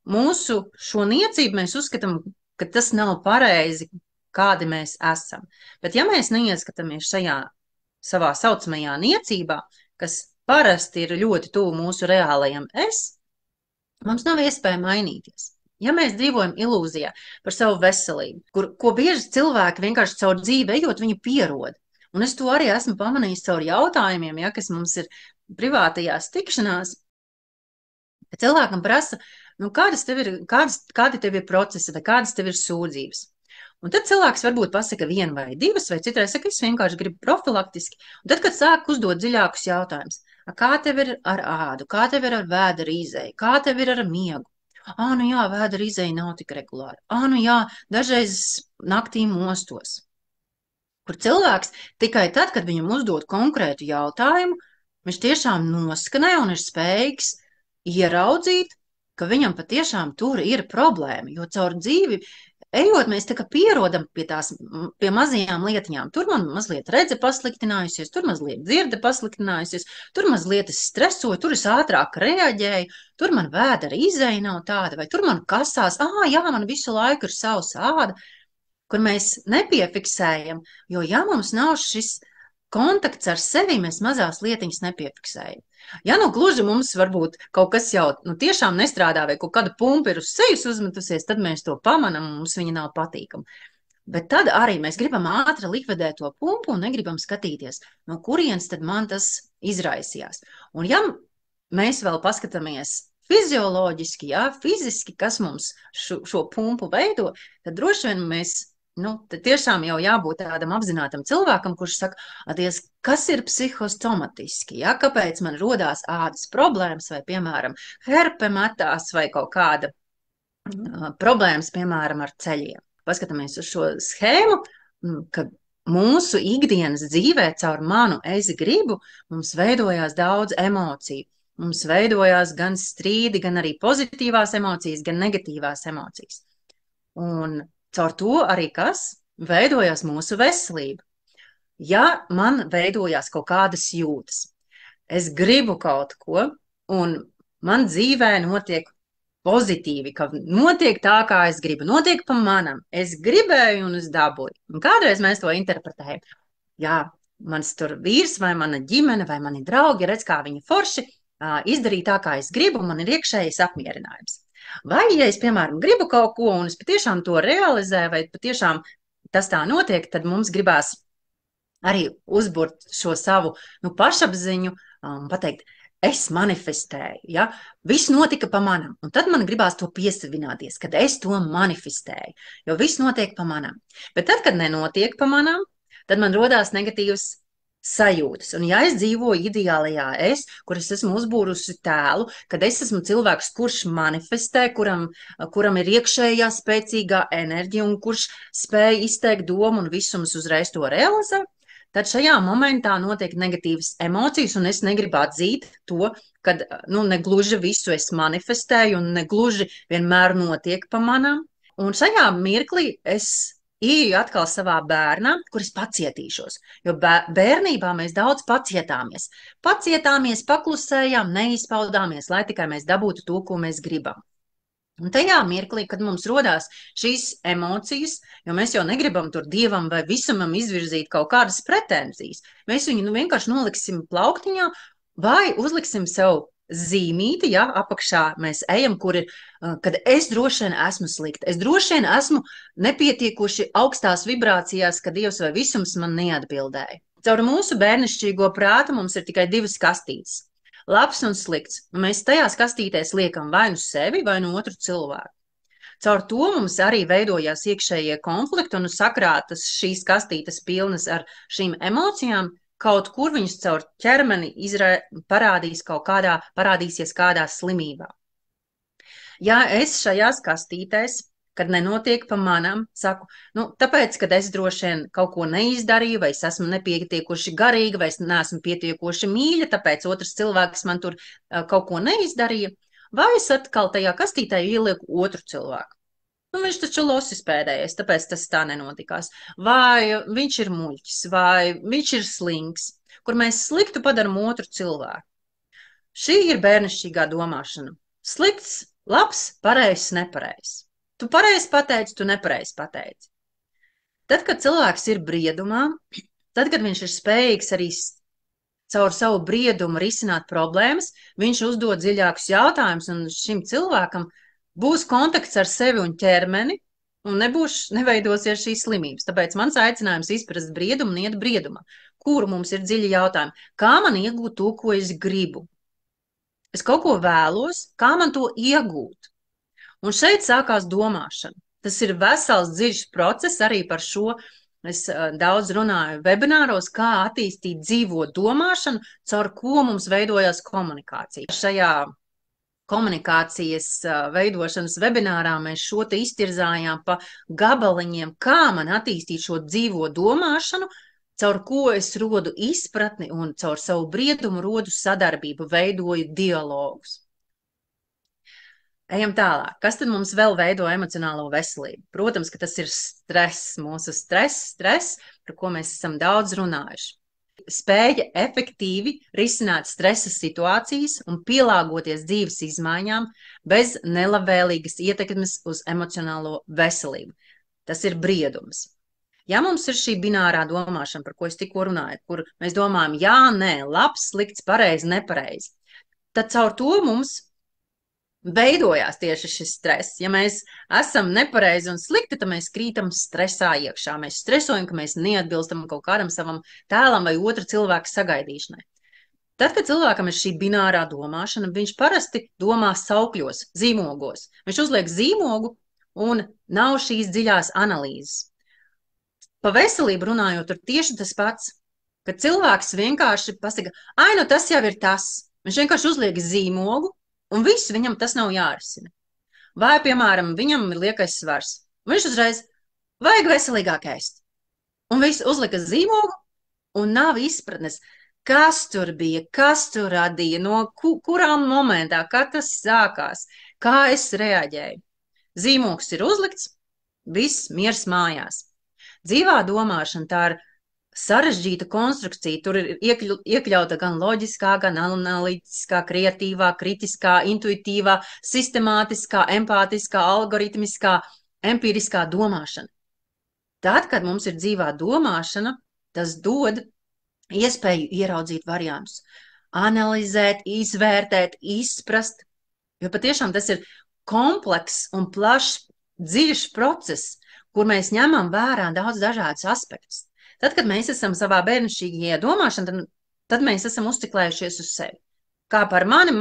Mūsu šo niecību mēs uzskatām, ka tas nav pareizi, kādi mēs esam. Bet ja mēs neieskatāmies šajā savā saucamajā niecībā, kas parasti ir ļoti tuvu mūsu reālajam es, mums nav iespēja mainīties. Ja mēs dzīvojam ilūzijā par savu veselību, ko bieži cilvēki vienkārši caur dzīvi ejot, viņi pierod. Un es to arī esmu pamanījis caur jautājumiem, ja, kas mums ir privātajās tikšanās. Cilvēkam prasa, kādi tev ir procesi vai kādas tev ir sūdzības. Un tad cilvēks varbūt pasaka vienu vai divas, vai citreiz saka, es vienkārši gribu profilaktiski. Un tad, kad sāk uzdot dziļākus jautājumus, kā tev ir ar ādu, kā tev ir ar vēdera izēju, kā tev ir ar miegu? Nu jā, vēdera izēja nav tik regulāri. Nu jā, dažreiz naktī mostos. Kur cilvēks tikai tad, kad viņam uzdod konkrētu jautājumu, viņš tiešām noskanē un ir spējīgs ieraudzīt, ka viņam patiešām tur ir problēma, jo caur dzīvi ejot, mēs tā kā pierodam pie mazajām lietiņām. Tur man mazliet redze pasliktinājusies, tur mazliet dzirde pasliktinājusies, tur mazliet es stresoju, tur es ātrāk reaģēju, tur man vēdera izēja nav tāda, vai tur man kasās, jā, man visu laiku ir sausa āda, kur mēs nepiefiksējam, jo ja mums nav šis kontakts ar sevi, mēs mazās lietiņas nepiefiksējam. Ja gluži mums varbūt kaut kas jau tiešām nestrādā vai kaut kāda pumpa ir uz sejas uzmetusies, tad mēs to pamanam un mums viņa nav patīkama. Bet tad arī mēs gribam ātri likvidēt to pumpu un negribam skatīties, no kurienes tad man tas izraisījās. Un ja mēs vēl paskatāmies fizioloģiski, fiziski, kas mums šo pumpu veido, tad droši vien mēs tad tiešām jau jābūt tādam apzinātam cilvēkam, kurš saka, kas ir psihostomatiski, kāpēc man rodās ādas problēmas vai, piemēram, herpe metās vai kaut kāda problēmas, piemēram, ar ceļiem. Paskatāmies uz šo schēmu, ka mūsu ikdienas dzīvē caur manu es gribu, mums veidojās daudz emociju. Mums veidojās gan strīdi, gan arī pozitīvās emocijas, gan negatīvās emocijas. Un caur to arī kas veidojās mūsu veselība. Ja man veidojās kaut kādas jūtas, es gribu kaut ko, un man dzīvē notiek pozitīvi, ka notiek tā, kā es gribu, notiek pa manam. Es gribēju un es dabūju. Un kādreiz mēs to interpretējam. Jā, mans tur vīrs vai mana ģimene vai mani draugi redz, kā viņi forši izdarīja tā, kā es gribu, un man ir iekšējais apmierinājums. Vai, ja es, piemēram, gribu kaut ko un es patiešām to realizēju, vai patiešām tas tā notiek, tad mums gribās arī uzburt šo savu pašapziņu un pateikt, es manifestēju, ja? Viss notika pa manam, un tad man gribās to piesavināties, kad es to manifestēju, jo viss notiek pa manam. Bet tad, kad nenotiek pa manam, tad man rodās negatīvas sajūtas. Un ja es dzīvoju ideālajā kur es esmu uzbūrusi tēlu, kad es esmu cilvēks, kurš manifestē, kuram ir iekšējā spēcīgā enerģija un kurš spēj izteikt domu un visums uzreiz to realizē, tad šajā momentā notiek negatīvas emocijas, un es negribu atzīt to, ka negluži visu es manifestēju, un negluži vienmēr notiek pa manam. Un šajā mirklī es ieju atkal savā bērnā, kur es pacietīšos, jo bērnībā mēs daudz pacietāmies. Pacietāmies, paklusējām, neizpaudāmies, lai tikai mēs dabūtu to, ko mēs gribam. Un tajā mirklī, kad mums rodās šīs emocijas, jo mēs jau negribam tur dievam vai visumam izvirzīt kaut kādas pretenzijas, mēs viņu vienkārši noliksim plauktiņā vai uzliksim sev zīmīti, ja apakšā mēs ejam, kad es droši vien esmu slikta, es droši vien esmu nepietiekoši augstās vibrācijās, ka dievs vai visums man neatbildēja. Caur mūsu bērnišķīgo prātu mums ir tikai divas kastītes. Labs un slikts, un mēs tajās kastītēs liekam vai nu sevi, vai nu otru cilvēku. Caur to mums arī veidojās iekšējie konflikti un sakrātas šīs kastītes pilnas ar šīm emocijām, kaut kur viņas caur ķermeni parādīsies kādā slimībā. Ja es šajās kastītēs, kad nenotiek pa manam, saku, tāpēc, kad es droši vien kaut ko neizdarīju, vai es esmu nepietiekoši garīga, vai es neesmu pietiekoši mīļa, tāpēc otrs cilvēks man tur kaut ko neizdarīja, vai es atkal tajā kastītē ielieku otru cilvēku. Viņš taču losis pēdējais, tāpēc tas tā nenotikās. Vai viņš ir muļķis, vai viņš ir slings, kur mēs sliktu padaram otru cilvēku. Šī ir bērnišķīgā domāšana. Slikts, labs, pareizs, nepareizs. Tu pareizi pateici, tu nepareizi pateici. Tad, kad cilvēks ir briedumā, tad, kad viņš ir spējīgs arī caur savu briedumu risināt problēmas, viņš uzdod dziļākus jautājumus, un šim cilvēkam būs kontakts ar sevi un ķermeni, un neveidosies šīs slimības. Tāpēc mans aicinājums izprast briedumu un iet briedumā, kuru mums ir dziļi jautājumi. Kā man iegūt to, ko es gribu? Es kaut ko vēlos, kā man to iegūt? Un šeit sākās domāšana. Tas ir vesels dziļš process, arī par šo es daudz runāju webināros, kā attīstīt dzīvo domāšanu, caur ko mums veidojās komunikācija. Šajā komunikācijas veidošanas webinārā mēs šo te iztirzājām pa gabaliņiem, kā man attīstīt šo dzīvo domāšanu, caur ko es rodu izpratni un caur savu briedumu rodu sadarbību, veidoju dialogus. Ejam tālāk. Kas tad mums vēl veido emocionālo veselību? Protams, ka tas ir stress, mūsu stress, par ko mēs esam daudz runājuši. Spēja efektīvi risināt stresa situācijas un pielāgoties dzīves izmaiņām bez nelabvēlīgas ietekmes uz emocionālo veselību. Tas ir briedums. Ja mums ir šī binārā domāšana, par ko es tikko runāju, kur mēs domājam, jā, nē, labs, slikts, pareizi, nepareizi, tad caur to mums veidojās tieši šis stress. Ja mēs esam nepareizi un slikti, tad mēs krītam stresā iekšā. Mēs stresojam, ka mēs neatbilstam kaut kādam savam tēlam vai otra cilvēka sagaidīšanai. Tad, kad cilvēkam ir šī binārā domāšana, viņš parasti domā saukļos, zīmogos. Viņš uzliek zīmogu un nav šīs dziļās analīzes. Pa veselību runājot, tur tieši tas pats, ka cilvēks vienkārši pasaka, tas jau ir tas. Viņš vienkārši uzliek zīmogu, un viss viņam tas nav jārisina. Vai, piemēram, viņam ir liekais svars. Viņš uzreiz vajag veselīgāk ēst. Un viss uzlika zīmogu, un nav izpratnes, kas tur bija, kas tur radīja, no kurām momentā, kad tas sākās, kā es reaģēju. Zīmogs ir uzlikts, viss miers mājās. Dzīvā domāšana tā ir sarežģīta konstrukcija. Tur ir iekļauta gan loģiskā, gan analītiskā, kreatīvā, kritiskā, intuitīvā, sistemātiskā, empātiskā, algoritmiskā, empiriskā domāšana. Tad, kad mums ir dzīvā domāšana, tas dod iespēju ieraudzīt variantus, analizēt, izvērtēt, izprast, jo patiešām tas ir komplekss un plašs, dziļš process, kur mēs ņemam vērā daudz dažādus aspektus. Tad, kad mēs esam savā bērnišķīgajā domāšanā, tad mēs esam uzciklējušies uz sevi. Kā par mani,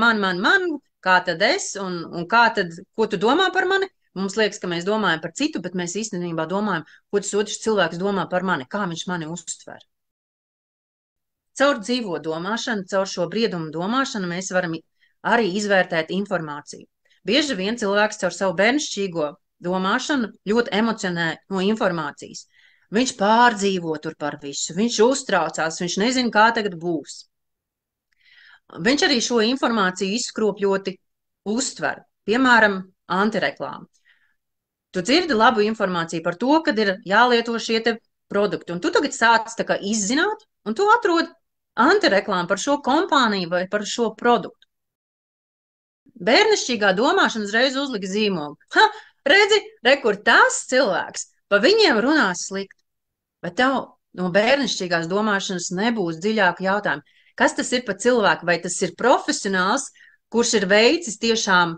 kā tad es, un kā tad, ko tu domā par mani? Mums liekas, ka mēs domājam par citu, bet mēs īstenībā domājam, ko tas otrs cilvēks domā par mani, kā viņš mani uztver. Caur dzīvo domāšanu, caur šo briedumu domāšanu mēs varam arī izvērtēt informāciju. Bieži vien cilvēks caur savu bērnišķīgo domāšanu ļoti emocionē no informācijas. Viņš pārdzīvo tur par visu, viņš uztraucās, viņš nezina, kā tagad būs. Viņš arī šo informāciju izskropļoti uztver, piemēram, antireklāmu. Tu dzirdi labu informāciju par to, kad ir jālieto šie te produkti, un tu tagad sāc tā kā izzināt, un tu atrod antireklāmu par šo kompāniju vai par šo produktu. Bērnišķīgā domāšana uzreiz uzlika zīmogu. Redzi, kur tas cilvēks, pa viņiem runā slikti. Bet tev no bērnišķīgās domāšanas nebūs dziļāku jautājumu. Kas tas ir par cilvēku? Vai tas ir profesionāls, kurš ir veicis tiešām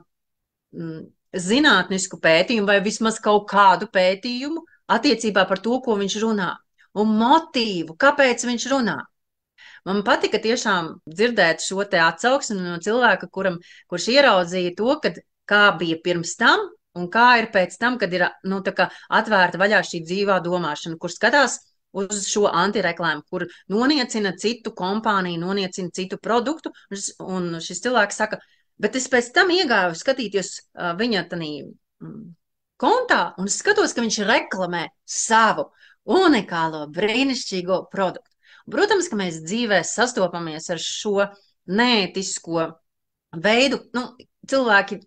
zinātnisku pētījumu vai vismaz kaut kādu pētījumu attiecībā par to, ko viņš runā, un motīvu, kāpēc viņš runā. Man patika tiešām dzirdēt šo te atsauksmi no cilvēka, kurš ieraudzīja to, kā bija pirms tam, un kā ir pēc tam, kad ir atvērta vaļā šī dzīvā domāšana, kur skatās uz šo antireklāmu, kur noniecina citu kompāniju, noniecina citu produktu, un šis cilvēks saka, bet es pēc tam iegāju skatīties viņa tanī kontā, un es skatos, ka viņš reklamē savu unikālo, brīnišķīgo produktu. Protams, ka mēs dzīvē sastopamies ar šo neētisko veidu, cilvēki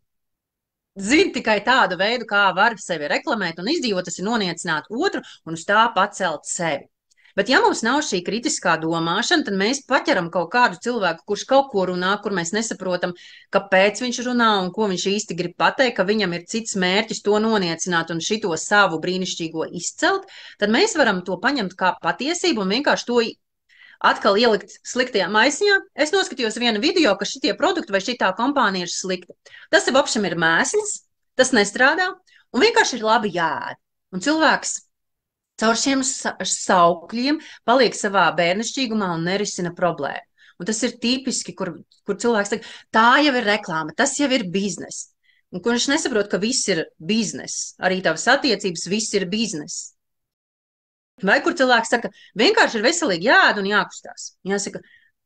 zina tikai tādu veidu, kā var sevi reklamēt un izdzīvot, tas ir noniecināt otru un uz tā pacelt sevi. Bet ja mums nav šī kritiskā domāšana, tad mēs paķeram kaut kādu cilvēku, kurš kaut ko runā, kur mēs nesaprotam, kāpēc viņš runā un ko viņš īsti grib pateikt, ka viņam ir cits mērķis to noniecināt un šito savu brīnišķīgo izcelt, tad mēs varam to paņemt kā patiesību un vienkārši to atkal ielikt sliktajā maisiņā. Es noskatījos vienu video, ka šitie produkti vai šitā kompānija ir slikta. Tas apšam ir mēsls, tas nestrādā un vienkārši ir labi jāēd. Un cilvēks caur šiem saukļiem paliek savā bērnišķīgumā un nerisina problēmu. Un tas ir tipiski, kur cilvēks saka, tā jau ir reklāma, tas jau ir biznes. Un kur viņš nesaprot, ka viss ir biznes. Arī tavas attiecības, viss ir biznes. Vai kur cilvēks saka, vienkārši ir veselīgi jāēd un jākustās. Jāsaka,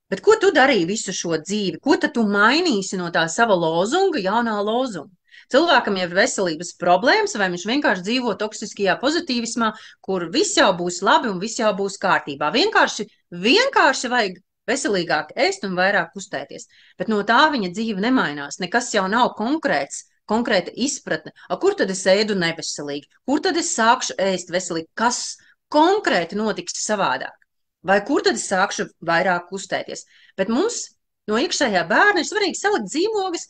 bet ko tu darīji visu šo dzīvi? Ko tad tu mainīsi no tā sava lozunga, jaunā lozunga? Cilvēkam jau ir veselības problēmas, vai viņš vienkārši dzīvo toksiskajā pozitīvismā, kur viss jau būs labi un viss jau būs kārtībā. Vienkārši vajag veselīgāk ēst un vairāk kustēties. Bet no tā viņa dzīve nemainās. Nekas jau nav konkrēta izpratne. Kur tad es ēdu neveselīgi? Kur tad es sākšu ēst veselīgi? Kas konkrēti notiks savādāk? Vai kur tad es sākšu vairāk kustēties? Bet mums no iekšējā bērna ir svarīgi salikt zīmogas,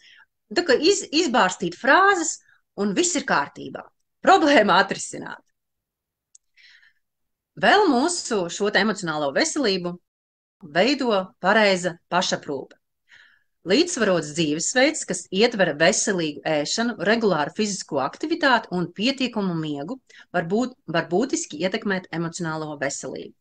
izbārstīt frāzes, un viss ir kārtībā. Problēma atrisināt. Vēl mūsu šo emocionālo veselību veido pareiza pašaprūpe. Līdzsvarots dzīvesveids, kas ietver veselīgu ēšanu, regulāru fizisko aktivitāti un pietiekumu miegu, var būtiski ietekmēt emocionālo veselību.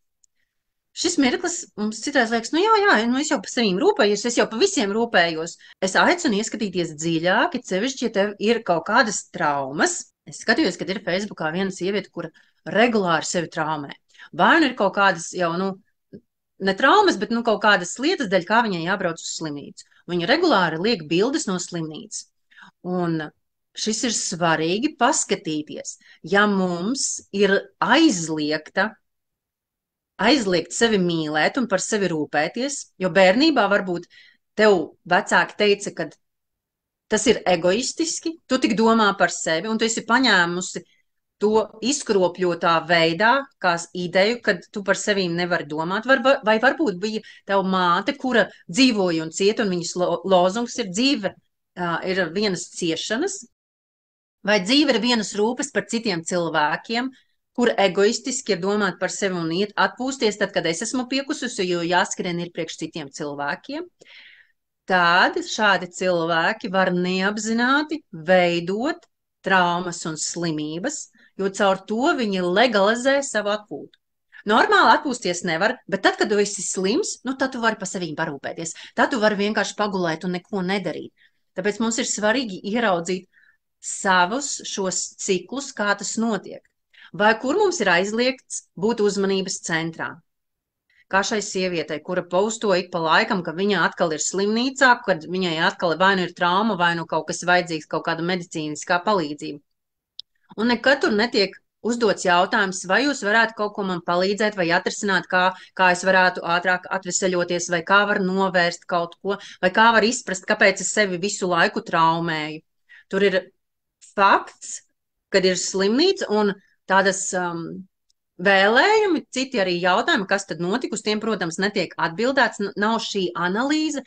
Šis mirklis mums citreiz liekas, es jau par sevīm rūpējos, es jau par visiem rūpējos. Es aicinu ieskatīties dziļāk, sevišķi, ja tev ir kaut kādas traumas. Es skatījos, kad ir Facebookā viena sieviete, kura regulāri sevi traumē. Vai nu ir kaut kādas jau, ne traumas, bet kaut kādas lietas dēļ, kā viņai jābrauc uz slimnīcu. Viņa regulāri liek bildes no slimnīcas. Un šis ir svarīgi paskatīties. Ja mums ir aizliegt sevi mīlēt un par sevi rūpēties, jo bērnībā varbūt tev vecāki teica, ka tas ir egoistiski, tu tik domā par sevi un tu esi paņēmusi to izkropļotā veidā, kā ideju, kad tu par sevi nevari domāt, vai varbūt bija tava māte, kura dzīvoja un cieta, un viņas lozungs ir dzīve, ir vienas ciešanas, vai dzīve ir vienas rūpes par citiem cilvēkiem, kur egoistiski ir domāt par sevi un iet atpūsties, tad, kad es esmu piekususi, jo jāskrien ir priekš citiem cilvēkiem. Tad šādi cilvēki var neapzināti veidot traumas un slimības, jo caur to viņi legalizē savu atpūtu. Normāli atpūsties nevar, bet tad, kad tu esi slims, nu tad tu vari pa sevīm parūpēties. Tad tu vari vienkārši pagulēt un neko nedarīt. Tāpēc mums ir svarīgi ieraudzīt savus šos ciklus, kā tas notiek. Vai kur mums ir aizliegts būt uzmanības centrā. Kā šai sievietei, kura pausto ik pa laikam, ka viņa atkal ir slimnīcā, kad viņai atkal vai nu ir trauma, vai nu kaut kas vajadzīgs, kaut kāda medicīniskā palīdzība. Un nekad tur netiek uzdots jautājums, vai jūs varētu kaut ko man palīdzēt, vai atrisināt, kā es varētu ātrāk atveseļoties, vai kā var novērst kaut ko, vai kā var izprast, kāpēc es sevi visu laiku traumēju. Tur ir fakts, kad ir slimnīca un tādas vēlējumi, citi arī jautājumi, kas tad notika, uz tiem, protams, netiek atbildēts, nav šī analīze,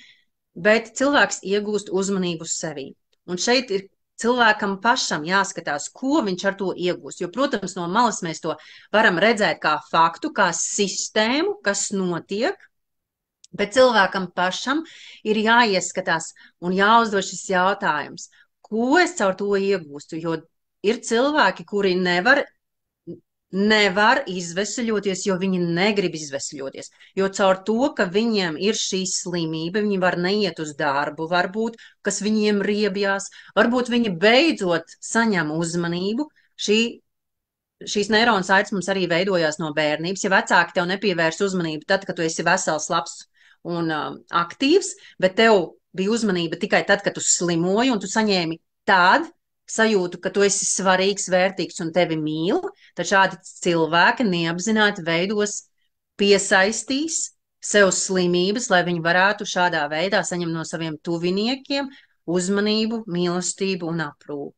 bet cilvēks iegūst uzmanību uz sevi. Un šeit ir cilvēkam pašam jāskatās, ko viņš ar to iegūst. Jo, protams, no malas mēs to varam redzēt kā faktu, kā sistēmu, kas notiek, bet cilvēkam pašam ir jāieskatās un jāuzdod šis jautājums, ko es caur to iegūstu, jo ir cilvēki, kuri nevar izveseļoties, jo viņi negrib izveseļoties. Jo caur to, ka viņiem ir šī slimība, viņi var neiet uz darbu, varbūt, kas viņiem riebjās, varbūt viņi beidzot saņem uzmanību. Šīs neironu saites mums arī veidojās no bērnības. Ja vecāki tev nepievērs uzmanību tad, kad tu esi vesels, labs un aktīvs, bet tev bija uzmanība tikai tad, kad tu slimoji un tu saņēmi tādu sajūtu, ka tu esi svarīgs, vērtīgs un tevi mīl, tad šādi cilvēki neapzināti piesaistīs sev slimības, lai viņi varētu šādā veidā saņemt no saviem tuviniekiem uzmanību, mīlestību un aprūpi.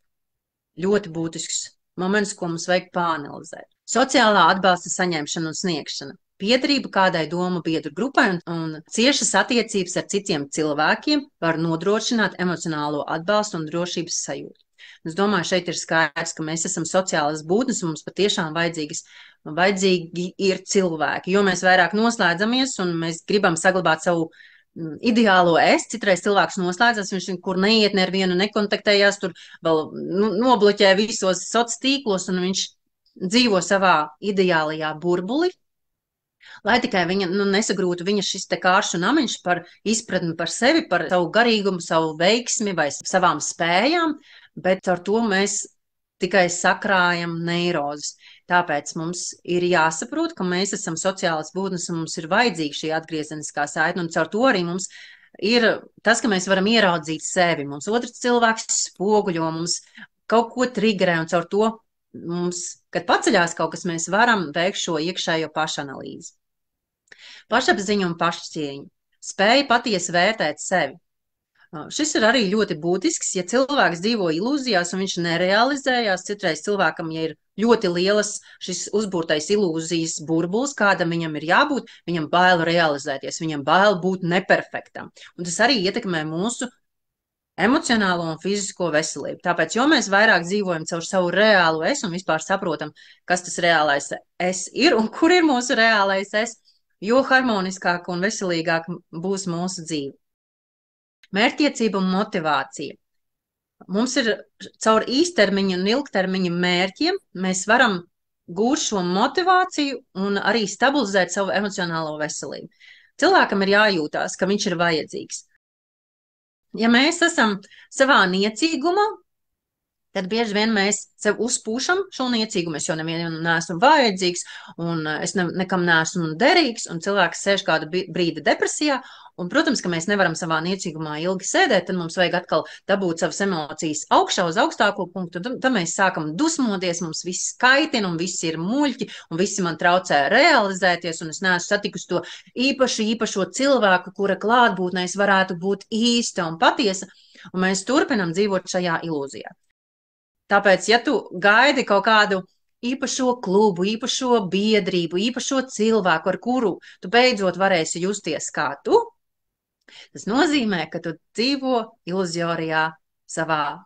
Ļoti būtisks moments, ko mums vajag pāanalizēt. Sociālā atbalsta saņemšana un sniegšana. Piederība kādai domu biedru grupai un ciešas attiecības ar citiem cilvēkiem var nodrošināt emocionālo atbalstu un drošības sajūtu. Es domāju, šeit ir skaidrs, ka mēs esam sociālas būtnes un mums patiešām vajadzīgi ir cilvēki, jo mēs vairāk noslēdzamies un mēs gribam saglabāt savu ideālo es. Citreiz cilvēks noslēdzas, viņš kur neiet nevienu, nekontaktējās, tur vēl nobloķē visos sociālos tīklos un viņš dzīvo savā ideālajā burbuli. Lai tikai viņa nesagrūtu viņa šis te kāršu namiņš par izpratni par sevi, par savu garīgumu, savu veiksmi vai savām spējām, bet ar to mēs tikai sakrājam neirozes. Tāpēc mums ir jāsaprot, ka mēs esam sociālas būtnes un mums ir vajadzīga šī atgriezeniskā saite, un caur to arī mums ir tas, ka mēs varam ieraudzīt sevi. Mums otrs cilvēks spoguļo, mums kaut ko triggerē, un caur to mums, kad paceļās kaut kas, mēs varam veikt šo iekšējo pašanalīzi. Pašapziņa un pašcieņa. Spēja patiesi vērtēt sevi. Šis ir arī ļoti būtisks, ja cilvēks dzīvo ilūzijās un viņš nerealizējās. Citreiz cilvēkam, ja ir ļoti lielas šis uzbūrtais ilūzijas burbulis, kādam viņam ir jābūt, viņam bail realizēties, viņam bail būt neperfektam. Un tas arī ietekmē mūsu emocionālo un fizisko veselību. Tāpēc, jo mēs vairāk dzīvojam caur savu reālo es un vispār saprotam, kas tas reālais es ir un kur ir mūsu reālais es, jo harmoniskāk un veselīgāk būs mūsu dzīve. Mērķtiecība un motivācija. Mums ir caur īstermiņa un ilgtermiņa mērķiem, mēs varam gūt šo motivāciju un arī stabilizēt savu emocionālo veselību. Cilvēkam ir jājūtās, ka viņš ir vajadzīgs. Ja mēs esam savā niecīgumā, tad bieži vien mēs sev uzpūšam šo niecīgumu, es jau nevienam neesmu vajadzīgs, un es nekam neesmu derīgs, un cilvēks sēž kādu brīdi depresijā, un, protams, ka mēs nevaram savā niecīgumā ilgi sēdēt, tad mums vajag atkal dabūt savas emocijas augšā uz augstāko punktu, tad mēs sākam dusmoties, mums viss kaitina, un visi ir muļķi, un visi man traucē realizēties, un es neesmu satikusi to īpašo cilvēku, kura klātbūtnē es varētu būt īsta un patiesa, un mēs turpinam dzīvot šajā ilūzijā. Tāpēc, ja tu gaidi kaut kādu īpašo klubu, īpašo biedrību, īpašo cilvēku, ar kuru tu beidzot varēsi justies kā tu. Tas nozīmē, ka tu dzīvo iluziorijā savā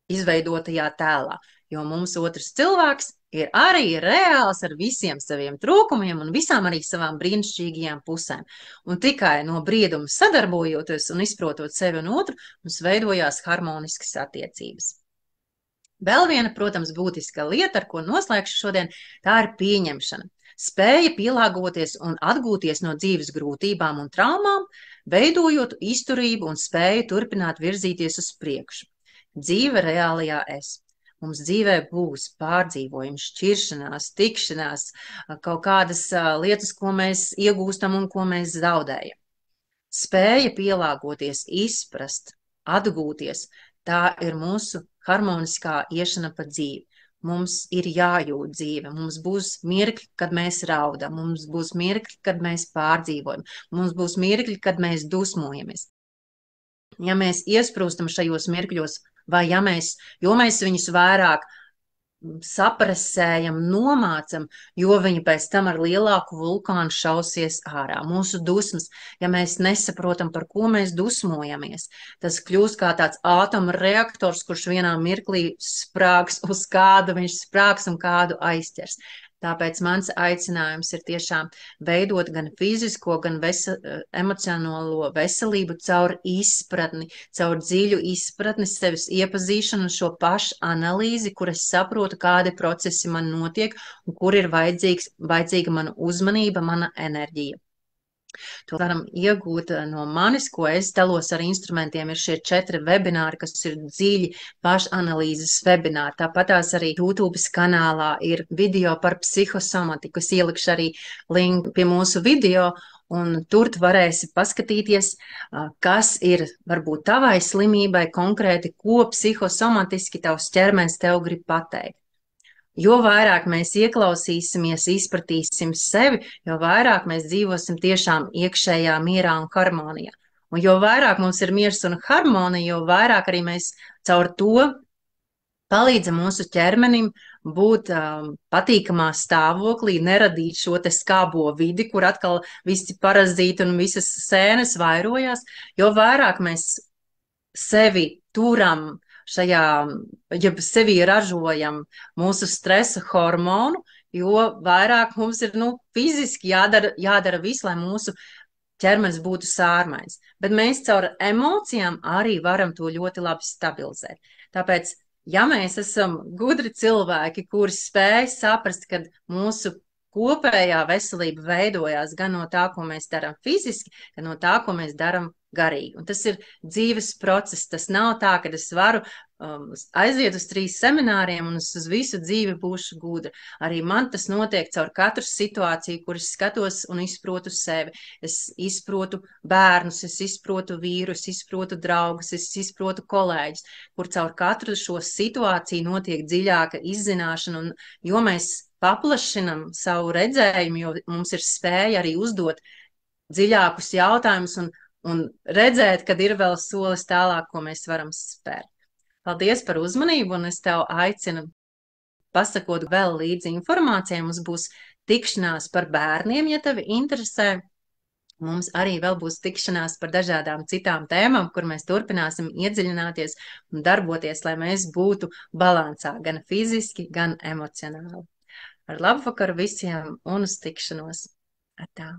izveidotajā tēlā, jo mums otrs cilvēks ir arī reāls ar visiem saviem trūkumiem un visām arī savām brīnišķīgajām pusēm. Un tikai no brieduma sadarbojoties un izprotot sevi un otru, mums veidojās harmoniskas attiecības. Vēl viena, protams, būtiska lieta, ar ko noslēgšu šodien, tā ir pieņemšana. Spēja pielāgoties un atgūties no dzīves grūtībām un traumām, veidojot izturību un spēju turpināt virzīties uz priekšu. Dzīve reālajā es. Mums dzīvē būs pārdzīvojumi, šķiršanās, tikšanās, kaut kādas lietas, ko mēs iegūstam un ko mēs zaudējam. Spēja pielāgoties, izprast, atgūties, tā ir mūsu harmoniskā iešana pa dzīvi. Mums ir jājūt dzīve, mums būs mirkļi, kad mēs raudam, mums būs mirkļi, kad mēs pārdzīvojam, mums būs mirkļi, kad mēs dusmojamies. Ja mēs iesprūstam šajos mirkļos, vai ja mēs viņus vairāk saprasējam, nomācam, jo viņi pēc tam ar lielāku vulkānu šausies ārā. Mūsu dusmas, ja mēs nesaprotam, par ko mēs dusmojamies, tas kļūst kā tāds ātoma reaktors, kurš vienā mirklī sprāgs uz kādu, viņš sprāgs un kādu aizķers. Tāpēc mans aicinājums ir tiešām veidot gan fizisko, gan emocionālo veselību caur izpratni, caur dziļu izpratni, sevis iepazīšanu un šo pašu analīzi, kur es saprotu, kādi procesi man notiek un kur ir vajadzīga mana uzmanība, mana enerģija. To varam iegūt no manis, ko es dalos ar instrumentiem. Ir šie 4 webināri, kas ir dziļi pašanalīzes webināri. Tāpatās arī YouTube kanālā ir video par psihosomatiku. Es ielikšu arī linku pie mūsu video, un tur tu varēsi paskatīties, kas ir varbūt tavai slimībai konkrēti, ko psihosomatiski tavs ķermenis tev grib pateikt. Jo vairāk mēs ieklausīsimies, izpratīsim sevi, jo vairāk mēs dzīvosim tiešām iekšējā mierā un harmonijā. Un jo vairāk mums ir miers un harmonija, jo vairāk arī mēs caur to palīdzam mūsu ķermenim būt patīkamā stāvoklī, neradīt šo te skābo vidi, kur atkal visi parazīti un visas sēnes vairojās, jo vairāk mēs sevi turam šajā, ja sevī ražojam mūsu stresa hormonu, jo vairāk mums ir fiziski jādara viss, lai mūsu ķermenis būtu sārmains. Bet mēs caur emocijām arī varam to ļoti labi stabilizēt. Tāpēc, ja mēs esam gudri cilvēki, kuri spēj saprast, ka mūsu kopējā veselība veidojās gan no tā, ko mēs darām fiziski, gan no tā, ko mēs darām garīgi. Un tas ir dzīves process. Tas nav tā, ka es varu aiziet uz 3 semināriem un es uz visu dzīvi būšu gudra. Arī man tas notiek caur katru situāciju, kur es skatos un izprotu sevi. Es izprotu bērnus, es izprotu vīru, es izprotu draugus, es izprotu kolēģus, kur caur katru šo situāciju notiek dziļāka izzināšana, un jo mēs paplašinam savu redzējumu, jo mums ir spēja arī uzdot dziļākus jautājumus un redzēt, kad ir vēl solis tālāk, ko mēs varam spērt. Paldies par uzmanību, un es tev aicinu pasakot vēl līdzi informācijai. Mums būs tikšanās par bērniem, ja tevi interesē. Mums arī vēl būs tikšanās par dažādām citām tēmām, kur mēs turpināsim iedziļināties un darboties, lai mēs būtu balansā gan fiziski, gan emocionāli. Ar labu vakaru visiem un uz tikšanos! Atā!